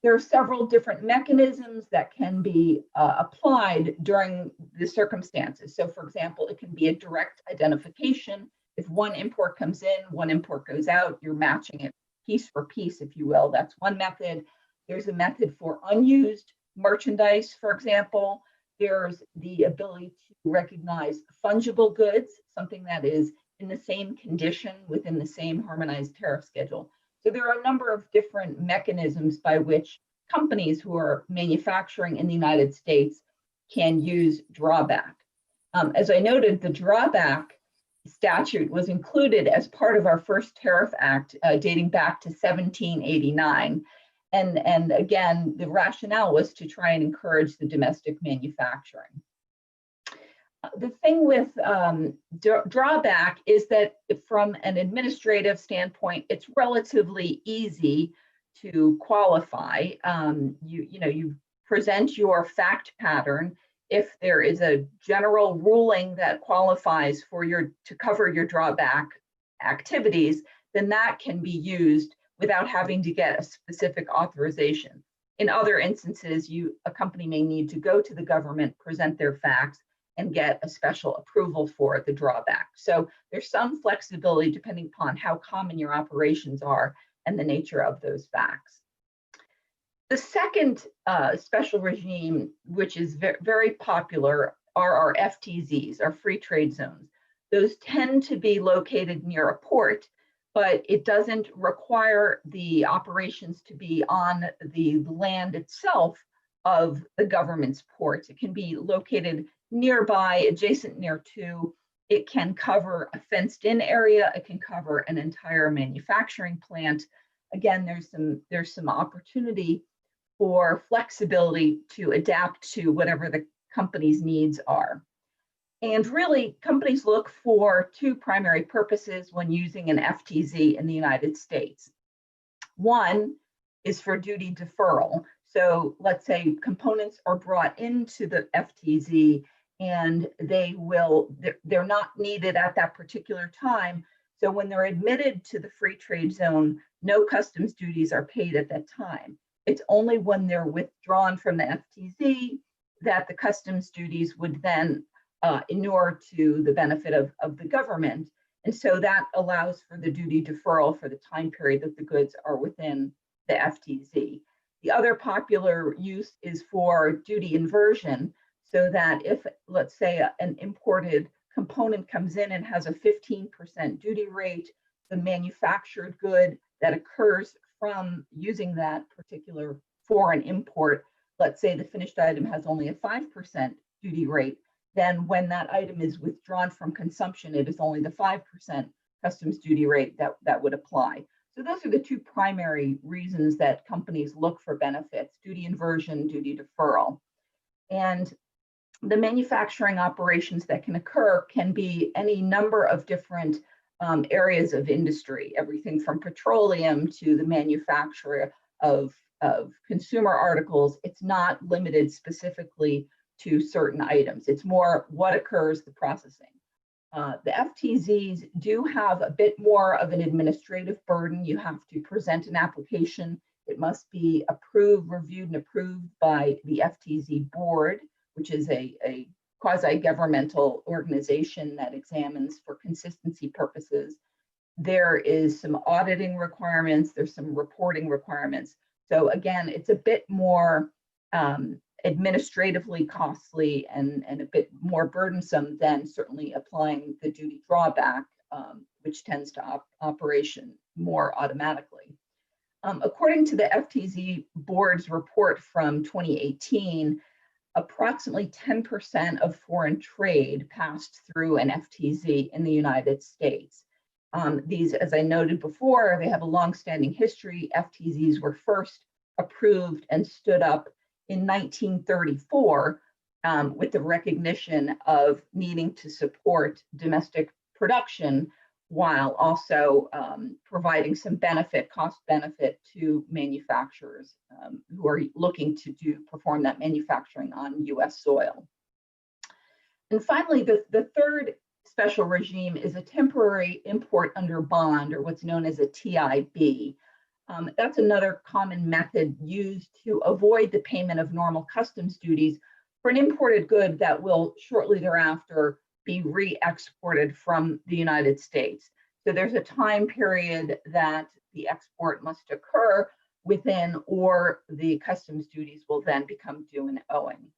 S6: There are several different mechanisms that can be applied during the circumstances. So for example, it can be a direct identification. If one import comes in, one import goes out, you're matching it piece for piece, if you will. That's one method. There's a method for unused merchandise, for example. there's the ability to recognize fungible goods, something that is in the same condition within the same harmonized tariff schedule. So there are a number of different mechanisms by which companies who are manufacturing in the United States can use drawback. As I noted, the drawback statute was included as part of our first tariff act dating back to 1789. And again, the rationale was to try and encourage the domestic manufacturing. The thing with drawback is that from an administrative standpoint, it's relatively easy to qualify. You present your fact pattern. If there is a general ruling that qualifies for to cover your drawback activities, then that can be used without having to get a specific authorization. In other instances, a company may need to go to the government, present their facts, and get a special approval for the drawback. So there's some flexibility depending upon how common your operations are and the nature of those facts. The second special regime, which is very popular, are our FTZs, our free trade zones. Those tend to be located near a port, but it doesn't require the operations to be on the land itself of the government's ports. It can be located nearby, adjacent near to. It can cover a fenced-in area. It can cover an entire manufacturing plant. Again, there's some opportunity for flexibility to adapt to whatever the company's needs are. And really, companies look for two primary purposes when using an FTZ in the United States. One is for duty deferral. So let's say components are brought into the FTZ and they're not needed at that particular time. So when they're admitted to the free trade zone, no customs duties are paid at that time. It's only when they're withdrawn from the FTZ that the customs duties would then inure to the benefit of the government. And so that allows for the duty deferral for the time period that the goods are within the FTZ. The other popular use is for duty inversion, so that if, let's say, an imported component comes in and has a 15% duty rate, the manufactured good that occurs from using that particular foreign import, let's say the finished item has only a 5% duty rate, then when that item is withdrawn from consumption, it is only the 5% customs duty rate that would apply. So those are the two primary reasons that companies look for benefits: duty inversion, duty deferral. And the manufacturing operations that can occur can be any number of different areas of industry, everything from petroleum to the manufacture of consumer articles. It's not limited specifically to certain items. It's more what occurs, the processing. The FTZs do have a bit more of an administrative burden. You have to present an application. It must be approved, reviewed, and approved by the FTZ board, which is a quasi-governmental organization that examines for consistency purposes. There is some auditing requirements. There's some reporting requirements. So again, it's a bit more administratively costly and a bit more burdensome than certainly applying the duty drawback, which tends to operation more automatically. According to the FTZ board's report from 2018, approximately 10% of foreign trade passed through an FTZ in the United States. These, as I noted before, they have a long-standing history. FTZs were first approved and stood up in 1934 with the recognition of needing to support domestic production while also providing some cost benefit to manufacturers who are looking to perform that manufacturing on US soil. And finally, the third special regime is a temporary import under bond, or what's known as a TIB. That's another common method used to avoid the payment of normal customs duties for an imported good that will shortly thereafter be re-exported from the United States. So there's a time period that the export must occur within, or the customs duties will then become due and owing.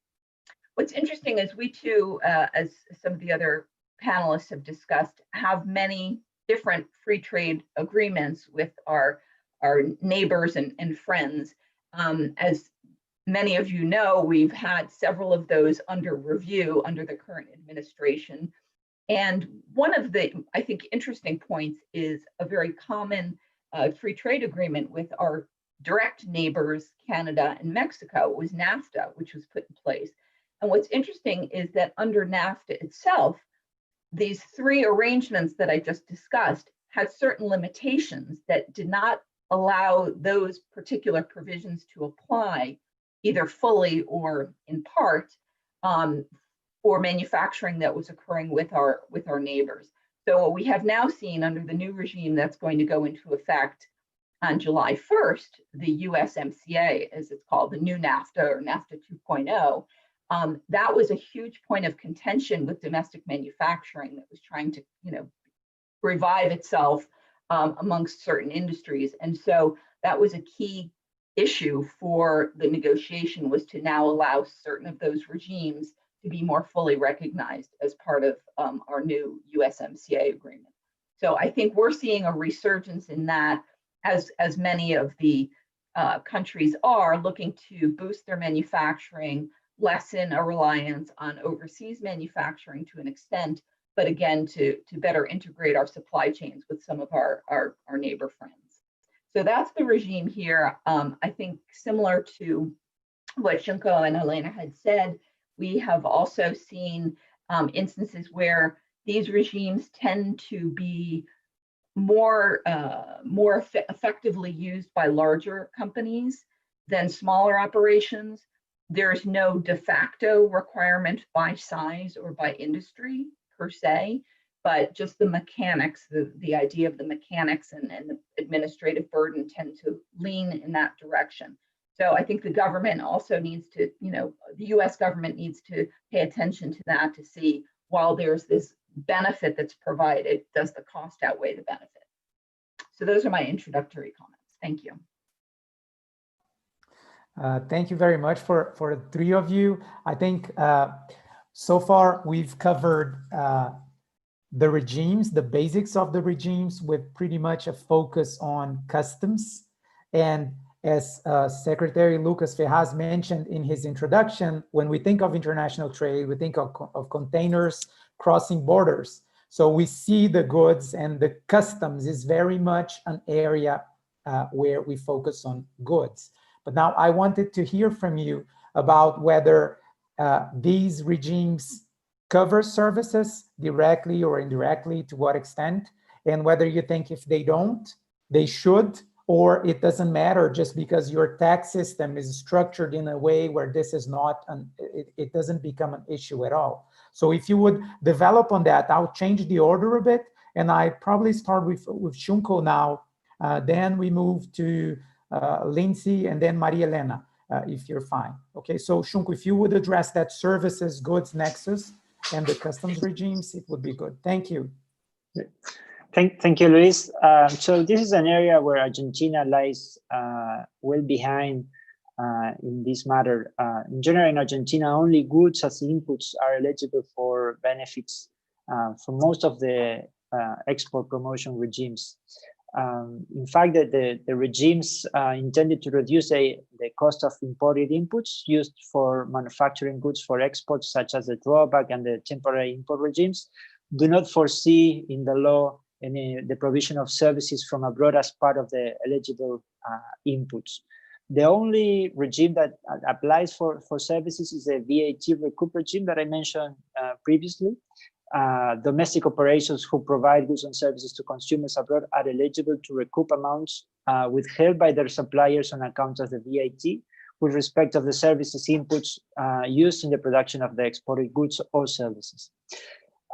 S6: What's interesting is we too, as some of the other panelists have discussed, have many different free trade agreements with our neighbors and friends. As many of you know, we've had several of those under review under the current administration. And one of the, I think, interesting points is a very common free trade agreement with our direct neighbors, Canada and Mexico, was NAFTA, which was put in place. And what's interesting is that under NAFTA itself, these three arrangements that I just discussed had certain limitations that did not allow those particular provisions to apply either fully or in part for manufacturing that was occurring with our neighbors. So what we have now seen under the new regime that's going to go into effect on July 1st, the USMCA, as it's called, the new NAFTA or NAFTA 2.0, that was a huge point of contention with domestic manufacturing that was trying to, revive itself amongst certain industries. And so that was a key issue for the negotiation, was to now allow certain of those regimes to be more fully recognized as part of our new USMCA agreement. So I think we're seeing a resurgence in that, as many of the countries are looking to boost their manufacturing, lessen a reliance on overseas manufacturing to an extent, but again, to better integrate our supply chains with some of our neighbor friends. So that's the regime here. I think similar to what Shunko and Elena had said, we have also seen instances where these regimes tend to be more effectively used by larger companies than smaller operations. There is no de facto requirement by size or by industry per se, but just the mechanics, the idea of the mechanics and the administrative burden tend to lean in that direction. So I think the government also needs to, the US government needs to pay attention to that, to see, while there's this benefit that's provided, does the cost outweigh the benefit? So those are my introductory comments. Thank you.
S3: Thank you very much for the three of you. I think so far we've covered the regimes, the basics of the regimes, with pretty much a focus on customs. And as Secretary Lucas Ferraz mentioned in his introduction, when we think of international trade, we think of containers crossing borders. So we see the goods, and the customs is very much an area where we focus on goods. But now I wanted to hear from you about whether these regimes cover services directly or indirectly, to what extent, and whether you think if they don't, they should, or it doesn't matter just because your tax system is structured in a way where this is not, it doesn't become an issue at all. So if you would develop on that, I'll change the order a bit, and I probably start with Shunko now, then we move to Lindsay, and then Maria Elena, if you're fine. Okay, so Shunko, if you would address that services goods nexus and the customs regimes, it would be good. Thank you.
S5: Thank you, Luis. So this is an area where Argentina lies well behind in this matter. In general, in Argentina, only goods as inputs are eligible for benefits for most of the export promotion regimes. In fact, the regimes intended to reduce the cost of imported inputs used for manufacturing goods for exports, such as the drawback and the temporary import regimes, do not foresee in the law the provision of services from abroad as part of the eligible inputs. The only regime that applies for services is the VAT recoup regime that I mentioned previously. Domestic operations who provide goods and services to consumers abroad are eligible to recoup amounts withheld by their suppliers on account of the VAT with respect of the services inputs used in the production of the exported goods or services.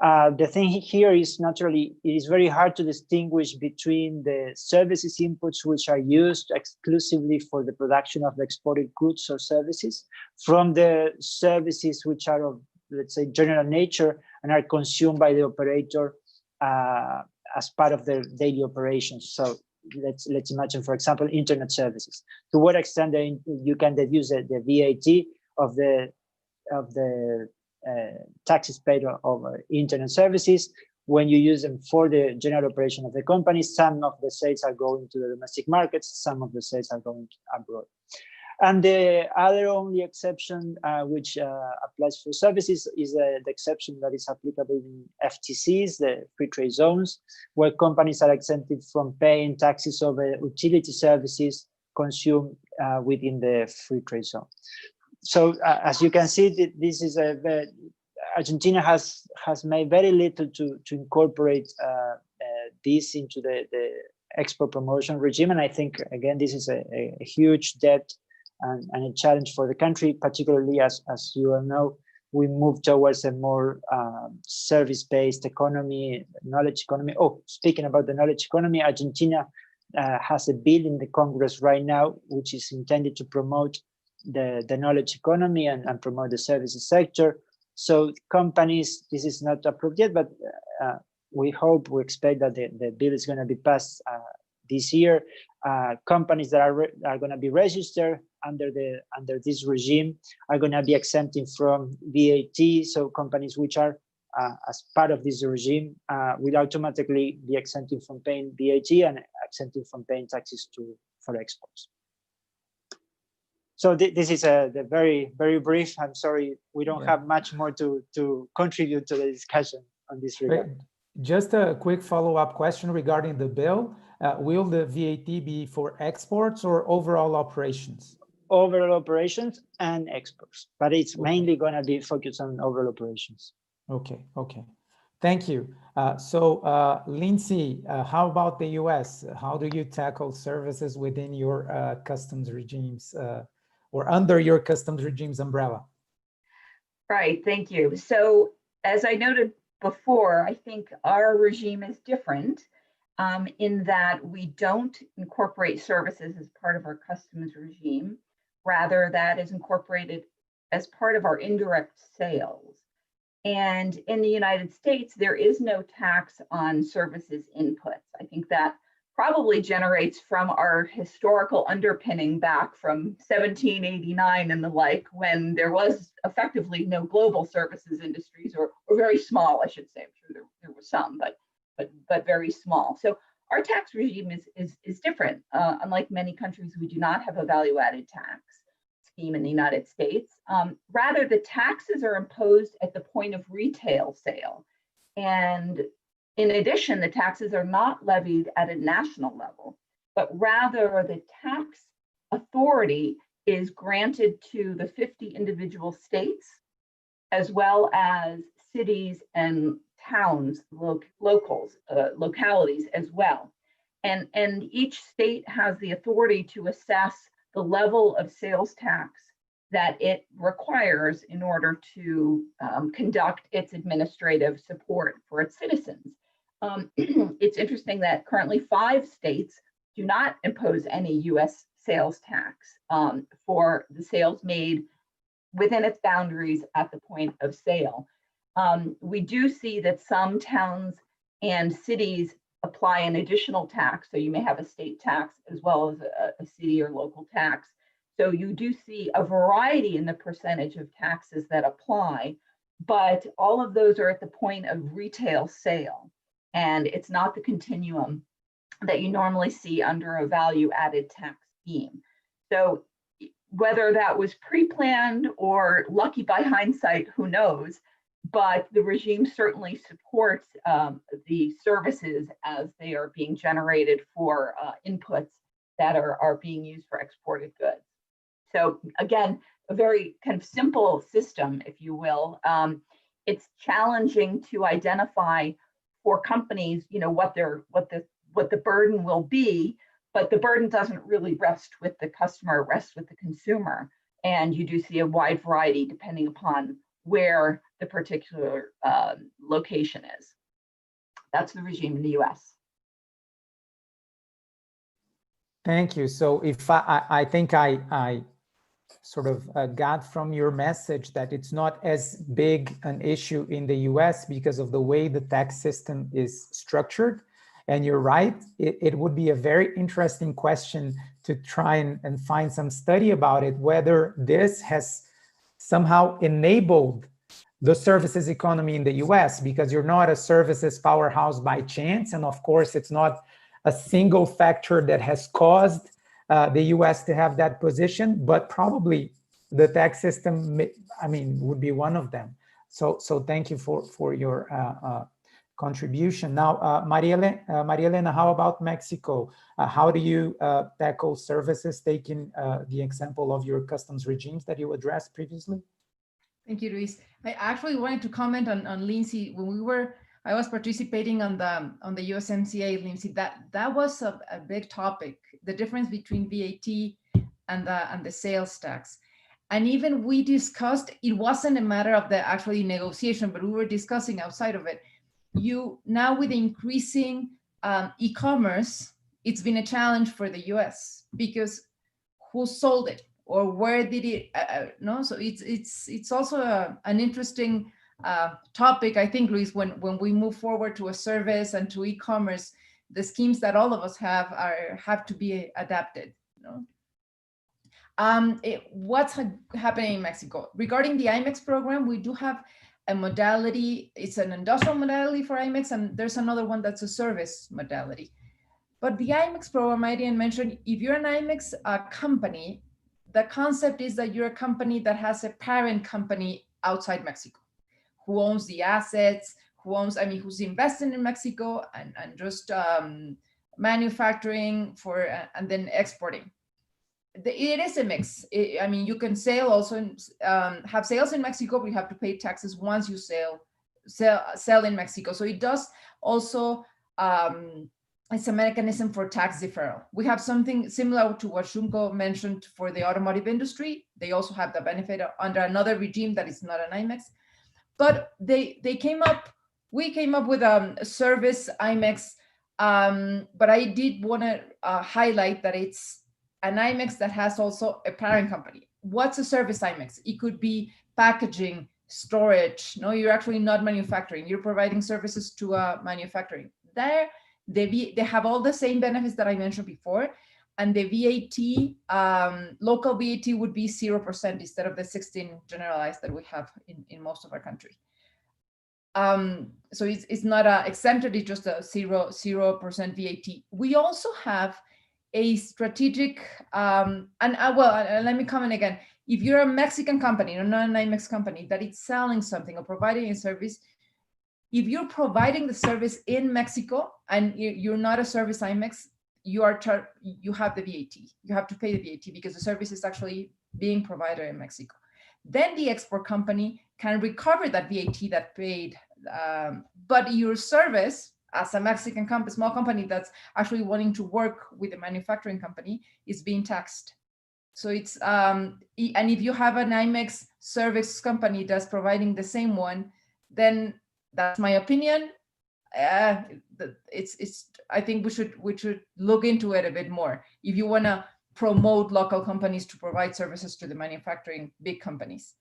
S5: The thing here is, naturally, it is very hard to distinguish between the services inputs which are used exclusively for the production of the exported goods or services from the services which are of, let's say, general nature and are consumed by the operator as part of their daily operations. So let's imagine, for example, internet services. To what extent you can deduce the VAT of the taxes paid over internet services. When you use them for the general operation of the company, some of the sales are going to the domestic markets, some of the sales are going abroad. And the other only exception which applies for services is the exception that is applicable in FTCs, the free trade zones, where companies are exempted from paying taxes over utility services consumed within the free trade zone. So as you can see, this is Argentina has made very little to incorporate this into the export promotion regime. And I think, again, this is a huge debt and a challenge for the country, particularly as you all know, we move towards a more service-based economy, knowledge economy. Oh, speaking about the knowledge economy, Argentina has a bill in the Congress right now, which is intended to promote the knowledge economy and promote the services sector. So companies, this is not approved yet, but we expect that the bill is going to be passed this year. Companies that are going to be registered under this regime are going to be exempting from VAT. So companies which are as part of this regime will automatically be exempting from paying VAT and exempting from paying taxes for exports. So this is the very, very brief. I'm sorry, we don't have much more to contribute to the discussion on this regard.
S3: Just a quick follow-up question regarding the bill. Will the VAT be for exports or overall operations?
S5: Overall operations and exports, but it's mainly going to be focused on overall operations.
S3: Okay. Thank you. So Lindsay, how about the US? How do you tackle services within your customs regimes or under your customs regimes umbrella?
S6: Right, thank you. So as I noted before, I think our regime is different in that we don't incorporate services as part of our customs regime. Rather, that is incorporated as part of our indirect sales. And in the United States, there is no tax on services inputs. I think that probably generates from our historical underpinning back from 1789 and the like, when there was effectively no global services industries, or very small, I should say. I'm sure there were some, but very small. So our tax regime is different. Unlike many countries, we do not have a value-added tax scheme in the United States. Rather, the taxes are imposed at the point of retail sale. And in addition, the taxes are not levied at a national level, but rather the tax authority is granted to the 50 individual states, as well as cities and towns, localities as well. And each state has the authority to assess the level of sales tax that it requires in order to conduct its administrative support for its citizens. It's interesting that currently 5 states do not impose any US sales tax for the sales made within its boundaries at the point of sale. We do see that some towns and cities apply an additional tax. So you may have a state tax as well as a city or local tax. So you do see a variety in the percentage of taxes that apply, but all of those are at the point of retail sale. And it's not the continuum that you normally see under a value-added tax scheme. So whether that was pre-planned or lucky by hindsight, who knows, but the regime certainly supports the services as they are being generated for inputs that are being used for exported goods. So again, a very kind of simple system, if you will. It's challenging to identify for companies, what the burden will be, but the burden doesn't really rest with the customer, it rests with the consumer. And you do see a wide variety depending upon where the particular location is. That's the regime in the US.
S3: Thank you. So if I think I sort of got from your message that it's not as big an issue in the US because of the way the tax system is structured. And you're right, it would be a very interesting question to try and find some study about it, whether this has somehow enabled the services economy in the US, because you're not a services powerhouse by chance. And of course, it's not a single factor that has caused the US to have that position, but probably the tax system, I mean, would be one of them. So thank you for your contribution. Now, Maria Elena, how about Mexico? How do you tackle services, taking the example of your customs regimes that you addressed previously?
S4: Thank you, Luis. I actually wanted to comment on Lindsay. When I was participating on the USMCA, Lindsay, that was a big topic, the difference between VAT and the sales tax. And even we discussed, it wasn't a matter of the actually negotiation, but we were discussing outside of it. Now with increasing e-commerce, it's been a challenge for the US, because who sold it or where did it no? So it's also an interesting topic, I think, Luis, when we move forward to a service and to e-commerce, the schemes that all of us have to be adapted. What's happening in Mexico? Regarding the IMEX program, we do have a modality. It's an industrial modality for IMEX, and there's another one that's a service modality. But the IMEX program, I didn't mention, if you're an IMEX company, the concept is that you're a company that has a parent company outside Mexico, who owns the assets, who's investing in Mexico and just manufacturing and then exporting. It is a mix. You can have sales in Mexico, but you have to pay taxes once you sell in Mexico. So it does also, it's a mechanism for tax deferral. We have something similar to what Shunko mentioned for the automotive industry. They also have the benefit under another regime that is not an IMEX. But we came up with a service IMEX, but I did want to highlight that it's an IMEX that has also a parent company. What's a service IMEX? It could be packaging, storage. No, you're actually not manufacturing. You're providing services to manufacturing. There, they have all the same benefits that I mentioned before. And the VAT, local VAT would be 0% instead of the 16 generalized that we have in most of our country. So it's not exempted, it's just a 0% VAT. We also have a strategic, let me comment again. If you're a Mexican company, or not an IMEX company, that it's selling something or providing a service, if you're providing the service in Mexico and you're not a service IMEX, you have the VAT. You have to pay the VAT because the service is actually being provided in Mexico. Then the export company can recover that VAT that paid, but your service as a Mexican small company that's actually wanting to work with a manufacturing company is being taxed. So it's, and if you have an IMEX service company that's providing the same one, then that's my opinion. I think we should look into it a bit more if you want to promote local companies to provide services to the manufacturing big companies.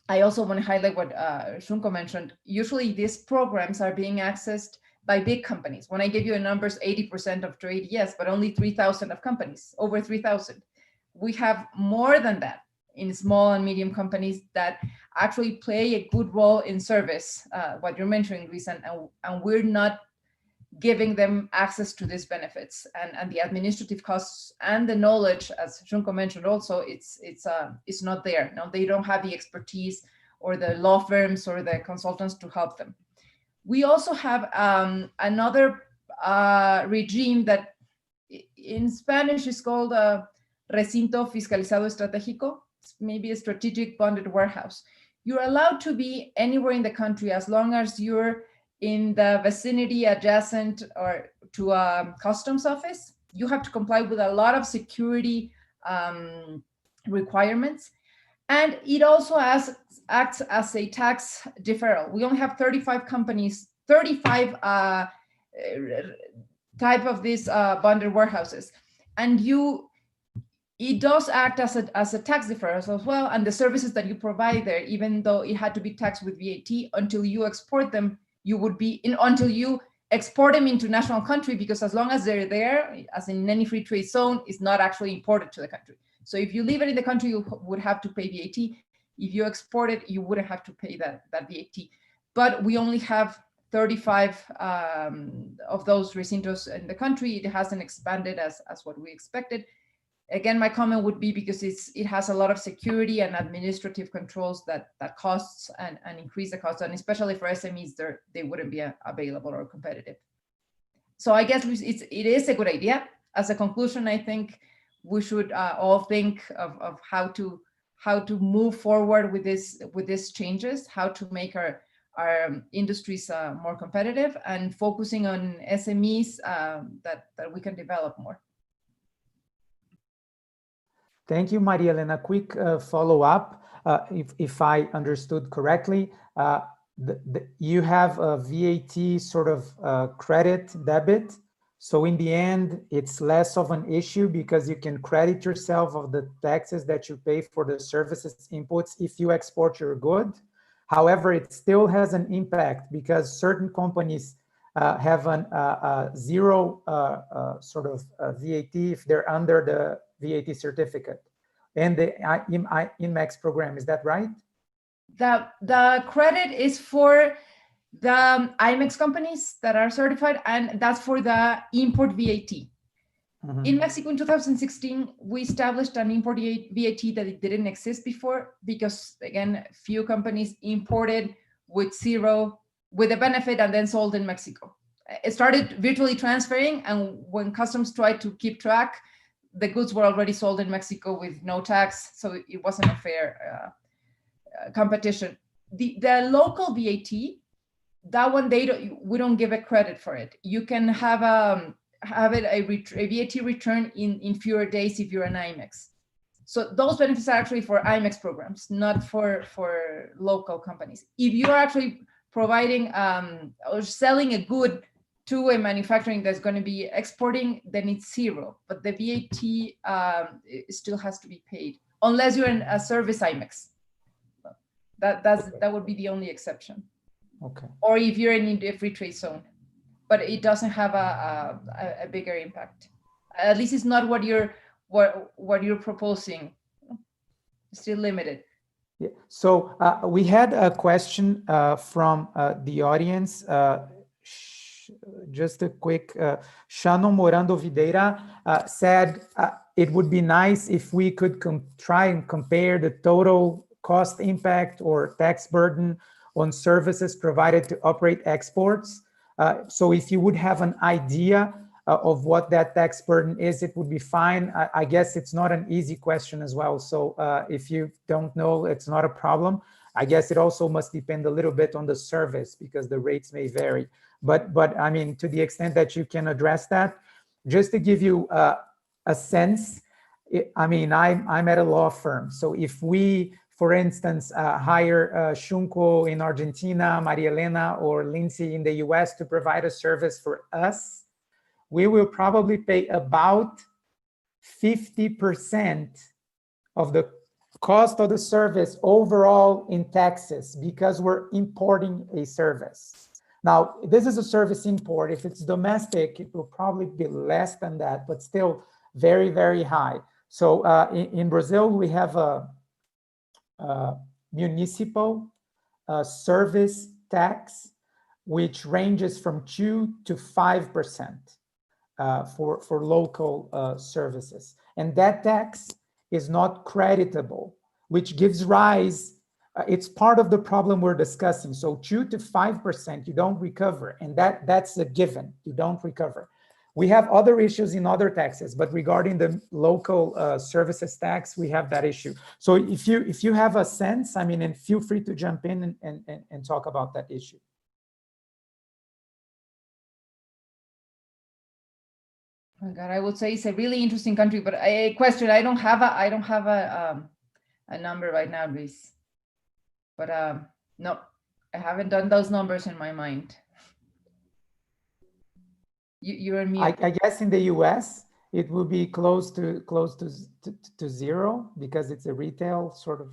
S4: I also want to highlight what Shunko mentioned. Usually these programs are being accessed by big companies. When I give you a numbers, 80% of trade, yes, but only 3,000 of companies, over 3,000. We have more than that in small and medium companies that actually play a good role in service, what you're mentioning, Luis, and we're not giving them access to these benefits, and the administrative costs and the knowledge, as Shunko mentioned also, it's not there. No, they don't have the expertise or the law firms or the consultants to help them. We also have another regime that in Spanish is called Recinto Fiscalizado Estratégico, maybe a strategic bonded warehouse. You're allowed to be anywhere in the country as long as you're in the vicinity adjacent or to a customs office. You have to comply with a lot of security requirements. And it also acts as a tax deferral. We only have 35 companies, 35 type of these bonded warehouses. And it does act as a tax deferral as well. And the services that you provide there, even though it had to be taxed with VAT, until you export them, you would be until you export them into national country, because as long as they're there, as in any free trade zone, it's not actually imported to the country. So if you leave it in the country, you would have to pay VAT. If you export it, you wouldn't have to pay that VAT. But we only have 35 of those recintos in the country. It hasn't expanded as what we expected. Again, my comment would be because it has a lot of security and administrative controls that costs and increase the cost, and especially for SMEs, they wouldn't be available or competitive. So I guess it is a good idea. As a conclusion, I think we should all think of how to move forward with these changes, how to make our industries more competitive, and focusing on SMEs that we can develop more.
S3: Thank you, Maria Elena. Quick follow-up, if I understood correctly, you have a VAT sort of credit debit. So in the end, it's less of an issue because you can credit yourself of the taxes that you pay for the services inputs if you export your good. However, it still has an impact because certain companies have a zero sort of VAT if they're under the VAT certificate and the IMEX program. Is that right?
S4: The credit is for the IMEX companies that are certified, and that's for the import VAT. Mm-hmm. In Mexico in 2016, we established an import VAT that it didn't exist before because, again, few companies imported with the benefit and then sold in Mexico. It started virtually transferring, and when customs tried to keep track, the goods were already sold in Mexico with no tax, so it wasn't a fair competition. The local VAT, that one we don't give a credit for it. You can have a VAT return in fewer days if you're an IMEX. So those benefits are actually for IMEX programs, not for local companies. If you are actually providing or selling a good to a manufacturing that's going to be exporting, then it's zero. But the VAT still has to be paid unless you're in a service IMEX. That would be the only exception.
S3: Okay.
S4: Or if you're in a free trade zone, but it doesn't have a bigger impact. At least it's not what you're proposing. It's still limited.
S3: Yeah. So we had a question from the audience. Just a quick, Shannon Morando Videira said it would be nice if we could try and compare the total cost impact or tax burden on services provided to operate exports. So if you would have an idea of what that tax burden is, it would be fine. I guess it's not an easy question as well. So if you don't know, it's not a problem. I guess it also must depend a little bit on the service because the rates may vary. But I mean, to the extent that you can address that, just to give you a sense, I mean, I'm at a law firm. So if we, for instance, hire Shunko in Argentina, María Elena or Lindsay in the US to provide a service for us, we will probably pay about 50% of the cost of the service overall in taxes because we're importing a service. Now, this is a service import. If it's domestic, it will probably be less than that, but still very, very high. So in Brazil, we have a municipal service tax, which ranges from 2 to 5% for local services. And that tax is not creditable, which gives rise, it's part of the problem we're discussing. So 2 to 5%, you don't recover. And that's a given, you don't recover. We have other issues in other taxes, but regarding the local services tax, we have that issue. So if you have a sense, I mean, and feel free to jump in and talk about that issue.
S4: Oh my God, I would say it's a really interesting country, but I don't have a number right now, Luis. But no, I haven't done those numbers in my mind. You're in mute.
S3: I guess in the US, it will be close to zero because it's a retail sort of.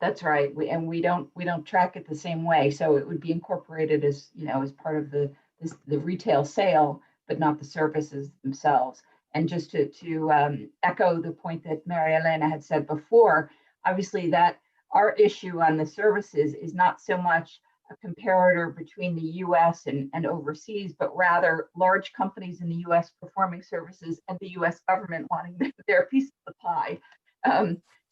S6: That's right. We don't track it the same way. So it would be incorporated as, you know, as part of the retail sale, but not the services themselves. And just to echo the point that María Elena had said before, obviously that our issue on the services is not so much a comparator between the US and overseas, but rather large companies in the US performing services and the US government wanting their piece of the pie.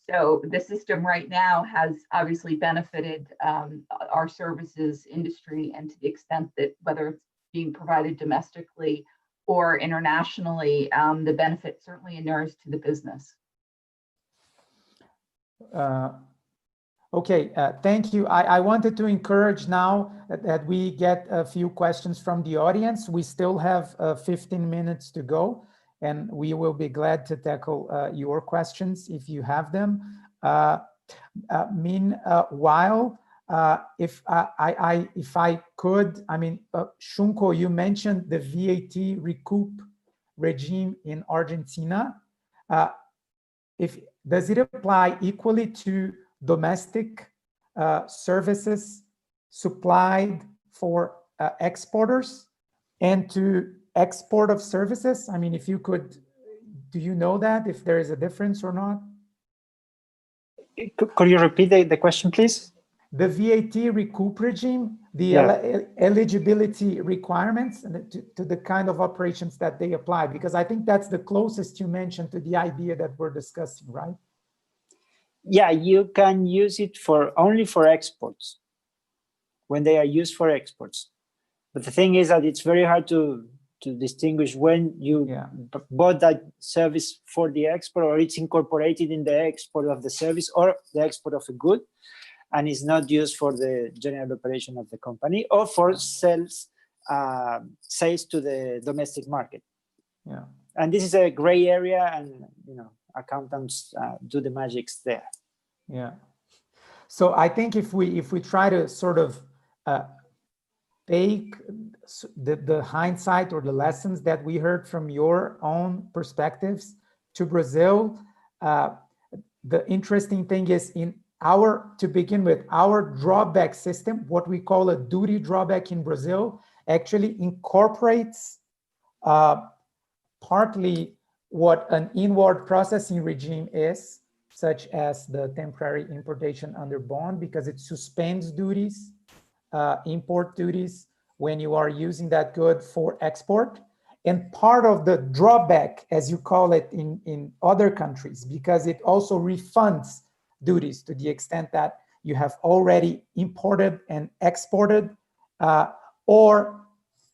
S6: So the system right now has obviously benefited our services industry, and to the extent that whether it's being provided domestically or internationally, the benefit certainly inures to the business.
S3: Okay, thank you. I wanted to encourage now that we get a few questions from the audience. We still have 15 minutes to go, and we will be glad to tackle your questions if you have them. Meanwhile, if I could, I mean, Shunko, you mentioned the VAT recoup regime in Argentina. Does it apply equally to domestic services supplied for exporters and to export of services? I mean, if you could, do you know that, if there is a difference or not?
S5: Could you repeat the question, please?
S3: The VAT recoup regime, the eligibility requirements to the kind of operations that they apply, because I think that's the closest you mentioned to the idea that we're discussing, right?
S5: Yeah, you can use it only for exports, when they are used for exports. But the thing is that it's very hard to distinguish when you bought that service for the export, or it's incorporated in the export of the service or the export of a good, and is not used for the general operation of the company or for sales to the domestic market.
S3: Yeah.
S5: And this is a gray area, and accountants do the magics there.
S3: Yeah. So I think if we try to sort of take the hindsight or the lessons that we heard from your own perspectives to Brazil, the interesting thing is to begin with, our drawback system, what we call a duty drawback in Brazil, actually incorporates partly what an inward processing regime is, such as the temporary importation under bond, because it suspends duties, import duties, when you are using that good for export. And part of the drawback, as you call it in other countries, because it also refunds duties to the extent that you have already imported and exported, or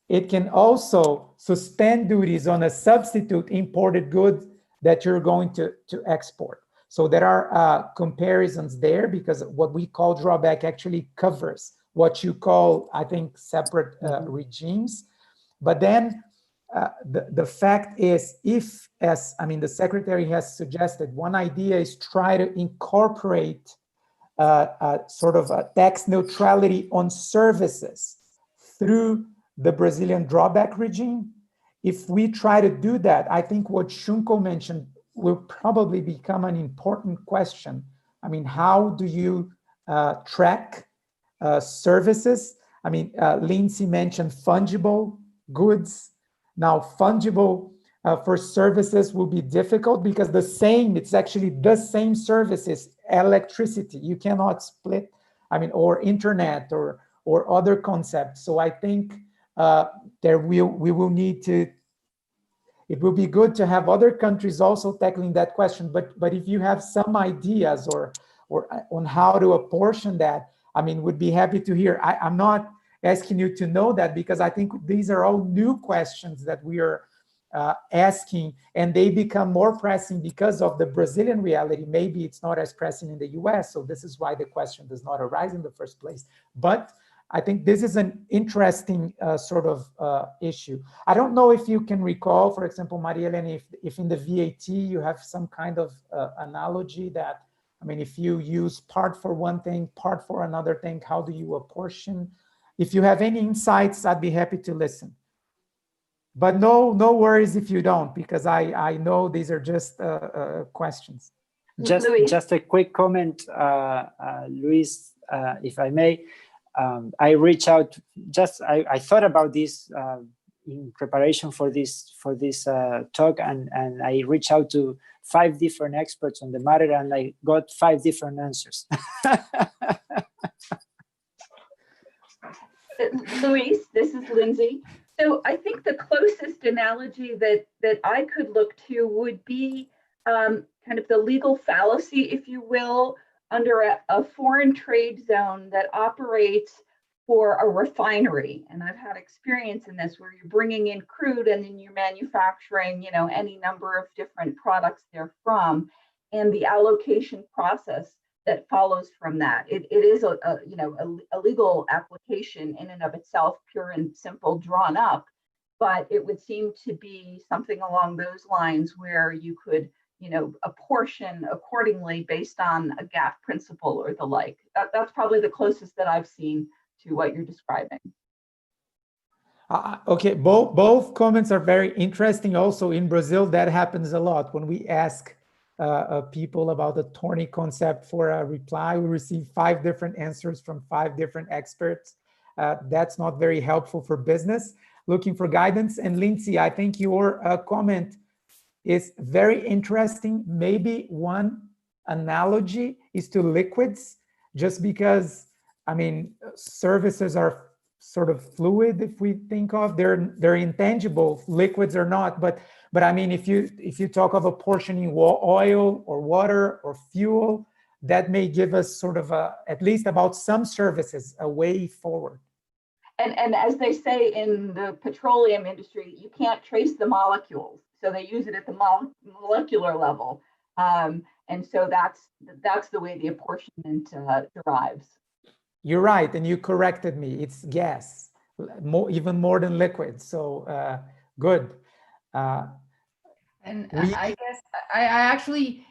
S3: it can also suspend duties on a substitute imported good that you're going to export. So there are comparisons there, because what we call drawback actually covers what you call, I think, separate regimes. But then the fact is, the secretary has suggested, one idea is try to incorporate sort of a tax neutrality on services through the Brazilian drawback regime. If we try to do that, I think what Shunko mentioned will probably become an important question. I mean, how do you track services? I mean, Lindsay mentioned fungible goods. Now, fungible for services will be difficult, because it's actually the same services, electricity. You cannot split, or internet or other concepts. So I think it will be good to have other countries also tackling that question. But if you have some ideas or on how to apportion that, would be happy to hear. I'm not asking you to know that, because I think these are all new questions that we are asking, and they become more pressing because of the Brazilian reality. Maybe it's not as pressing in the US, so this is why the question does not arise in the first place. But I think this is an interesting sort of issue. I don't know if you can recall, for example, Maria Elena, if in the VAT you have some kind of analogy that, if you use part for one thing, part for another thing, how do you apportion? If you have any insights, I'd be happy to listen. But no worries if you don't, because I know these are just questions.
S5: Just a quick comment, Luiz, if I may. I reached out. I thought about this in preparation for this talk, and I reached out to 5 different experts on the matter, and I got 5 different answers.
S6: Luiz, this is Lindsay. So I think the closest analogy that I could look to would be kind of the legal fallacy, if you will, under a foreign trade zone that operates for a refinery. And I've had experience in this, where you're bringing in crude and then you're manufacturing, you know, any number of different products therefrom, and the allocation process that follows from that. It is a legal application in and of itself, pure and simple, drawn up, but it would seem to be something along those lines where you could, you know, apportion accordingly based on a gap principle or the like. That's probably the closest that I've seen to what you're describing.
S3: Okay, both comments are very interesting. Also in Brazil, that happens a lot. When we ask people about the attorney concept for a reply, we receive 5 different answers from 5 different experts. That's not very helpful for business looking for guidance. And Lindsay, I think your comment is very interesting. Maybe one analogy is to liquids, just because, I mean, services are sort of fluid. If we think of, they're intangible, liquids are not, but I mean, if you talk of apportioning oil or water or fuel, that may give us sort of at least about some services, a way forward.
S6: And as they say in the petroleum industry, you can't trace the molecules, so they use it at the molecular level, and so that's the way the apportionment derives.
S3: You're right, and you corrected me. It's gas, even more than liquid. So good.
S4: And I guess I actually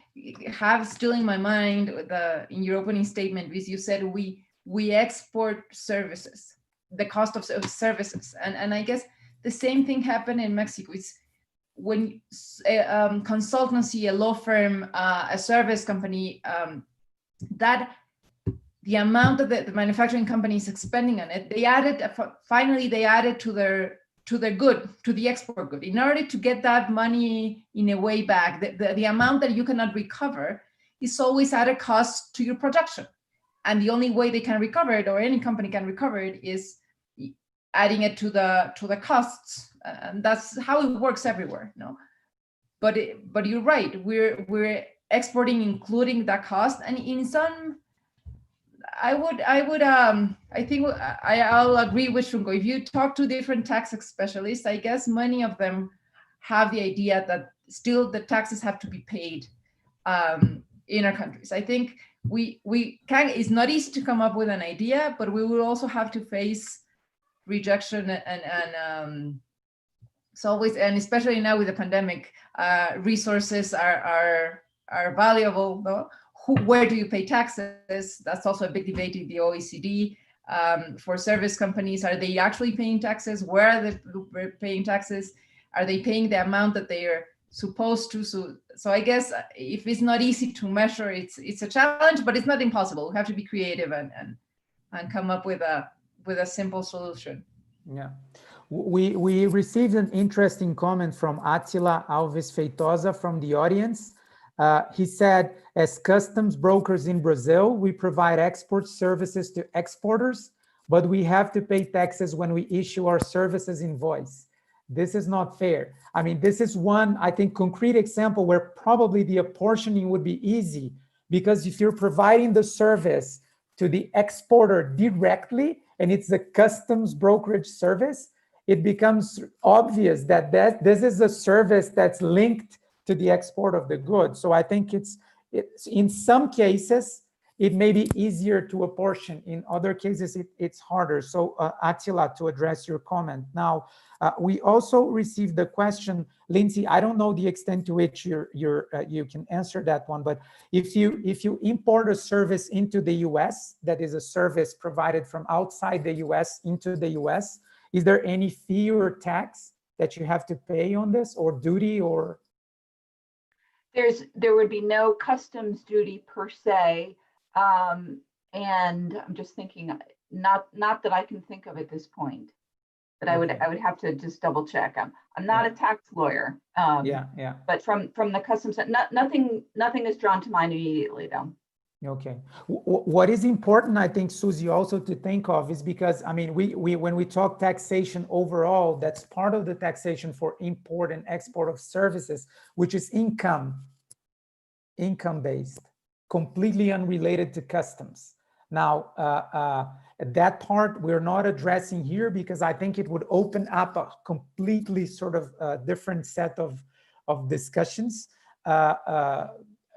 S4: have still in my mind in your opening statement, because you said we export services, the cost of services, and I guess the same thing happened in Mexico. It's when a consultancy, a law firm, a service company, that the amount that the manufacturing company is expending on it, they added to their good, to the export good. In order to get that money in a way back, the amount that you cannot recover is always at a cost to your production. And the only way they can recover it, or any company can recover it, is adding it to the costs. And that's how it works everywhere, no? But you're right, we're exporting including that cost, and in some, I think I'll agree with Shunko. If you talk to different tax specialists, I guess many of them have the idea that still the taxes have to be paid in our countries. I think it's not easy to come up with an idea, but we will also have to face rejection and it's always, and especially now with the pandemic, resources are valuable, though. Where do you pay taxes? That's also a big debate in the OECD. For service companies, are they actually paying taxes? Where are they paying taxes? Are they paying the amount that they are supposed to? So I guess if it's not easy to measure, it's a challenge, but it's not impossible. We have to be creative and come up with a simple solution.
S3: Yeah. We received an interesting comment from Attila Alves Feitosa from the audience. He said, as customs brokers in Brazil, we provide export services to exporters, but we have to pay taxes when we issue our services invoice. This is not fair. I mean, this is one, I think, concrete example where probably the apportioning would be easy, because if you're providing the service to the exporter directly, and it's a customs brokerage service, it becomes obvious that this is a service that's linked to the export of the goods. So I think it's in some cases, it may be easier to apportion. In other cases, it's harder. So Attila, to address your comment. Now, we also received the question, Lindsay, I don't know the extent to which you can answer that one, but if you import a service into the US, that is a service provided from outside the US into the US, is there any fee or tax that you have to pay on this, or duty, or?
S6: There would be no customs duty per se, and I'm just thinking, not that I can think of at this point. but I would have to just double check. I'm not a tax lawyer. But from the customs, nothing is drawn to mind immediately though.
S3: Okay. What is important, I think, Susie, also to think of is because, I mean, when we talk taxation overall, that's part of the taxation for import and export of services, which is income-based, completely unrelated to customs. Now, that part we're not addressing here because I think it would open up a completely sort of different set of discussions.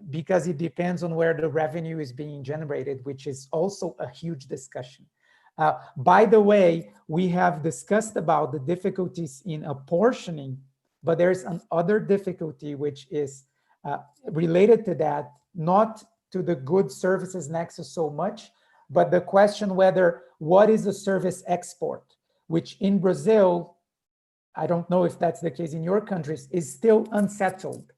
S3: Because it depends on where the revenue is being generated, which is also a huge discussion. By the way, we have discussed about the difficulties in apportioning, but there's another difficulty which is related to that, not to the goods services nexus so much, but the question whether what is a service export, which in Brazil, I don't know if that's the case in your countries, is still unsettled.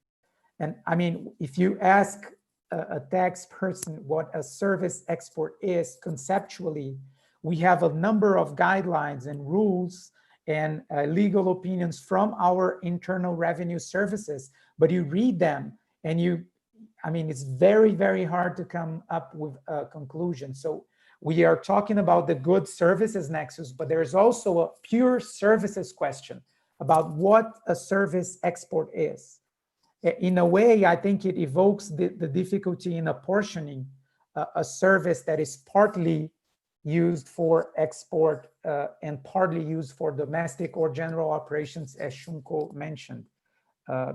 S3: And I mean, if you ask a tax person what a service export is conceptually, we have a number of guidelines and rules and legal opinions from our internal revenue services, but you read them and I mean, it's very, very hard to come up with a conclusion. So we are talking about the goods services nexus, but there's also a pure services question about what a service export is. In a way, I think it evokes the difficulty in apportioning a service that is partly used for export and partly used for domestic or general operations, as Shunko mentioned,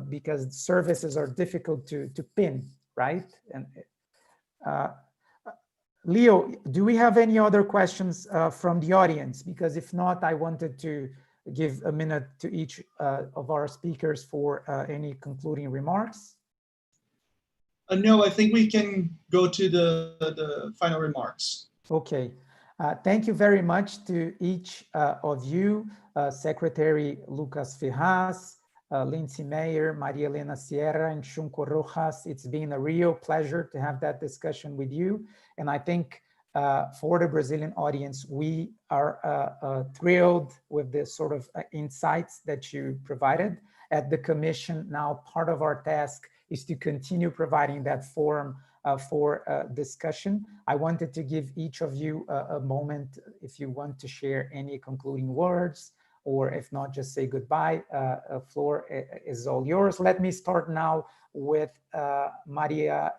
S3: because services are difficult to pin, right? And Leo, do we have any other questions from the audience? Because if not, I wanted to give a minute to each of our speakers for any concluding remarks.
S7: No, I think we can go to the final remarks.
S3: Okay. Thank you very much to each of you, Secretary Lucas Ferraz, Lindsay Meyer, Maria Elena Sierra, and Shunko Rojas. It's been a real pleasure to have that discussion with you. And I think for the Brazilian audience, we are thrilled with the sort of insights that you provided. At the Commission, now part of our task is to continue providing that forum for discussion. I wanted to give each of you a moment if you want to share any concluding words, or if not, just say goodbye. Floor is all yours. Let me start now with Maria,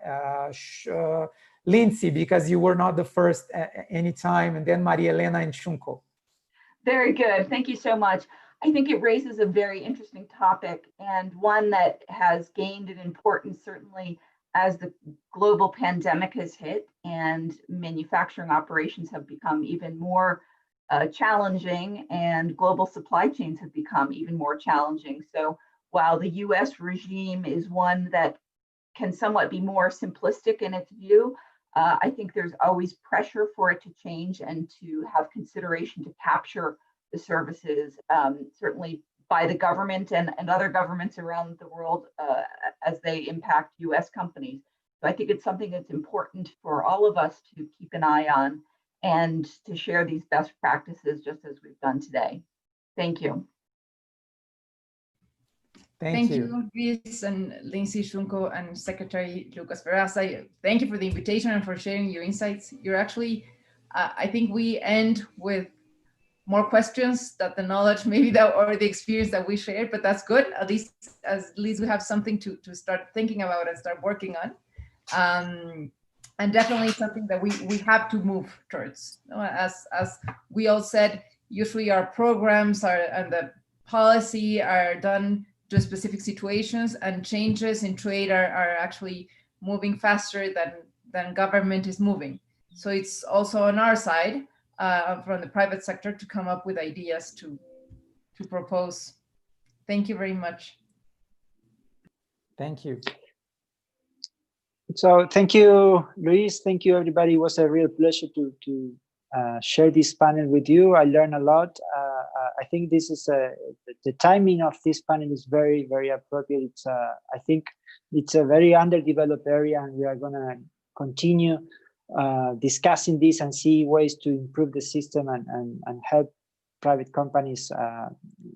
S3: Lindsay, because you were not the first anytime, and then Maria Elena and Shunko.
S6: Very good. Thank you so much. I think it raises a very interesting topic and one that has gained in importance certainly as the global pandemic has hit and manufacturing operations have become even more challenging and global supply chains have become even more challenging. So while the US regime is one that can somewhat be more simplistic in its view, I think there's always pressure for it to change and to have consideration to capture the services, certainly by the government and other governments around the world as they impact US companies. So I think it's something that's important for all of us to keep an eye on and to share these best practices just as we've done today. Thank you.
S4: Thank you, Luiz and Lindsay, Shunko, and Secretary Lucas Ferraz. Thank you for the invitation and for sharing your insights. You're actually, I think we end with more questions that the knowledge maybe that or the experience that we shared, but that's good. At least we have something to start thinking about and start working on. And definitely something that we have to move towards. As we all said, usually our programs and the policy are done to specific situations, and changes in trade are actually moving faster than government is moving. So it's also on our side from the private sector to come up with ideas to propose. Thank you very much.
S3: Thank you.
S5: So thank you, Luiz. Thank you, everybody. It was a real pleasure to share this panel with you. I learned a lot. I think this is the timing of this panel is very, very appropriate. It's I think it's a very underdeveloped area, and we are going to continue discussing this and see ways to improve the system and help private companies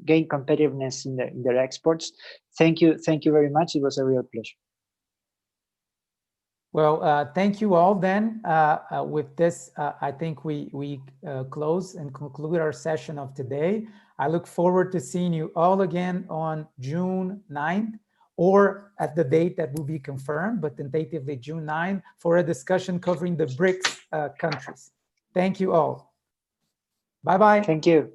S5: gain competitiveness in their exports. Thank you very much. It was a real pleasure.
S3: Well, thank you all then. With this, I think we close and conclude our session of today. I look forward to seeing you all again on June 9th, or at the date that will be confirmed, but tentatively June 9th, for a discussion covering the BRICS countries. Thank you all. Bye-bye.
S5: Thank you.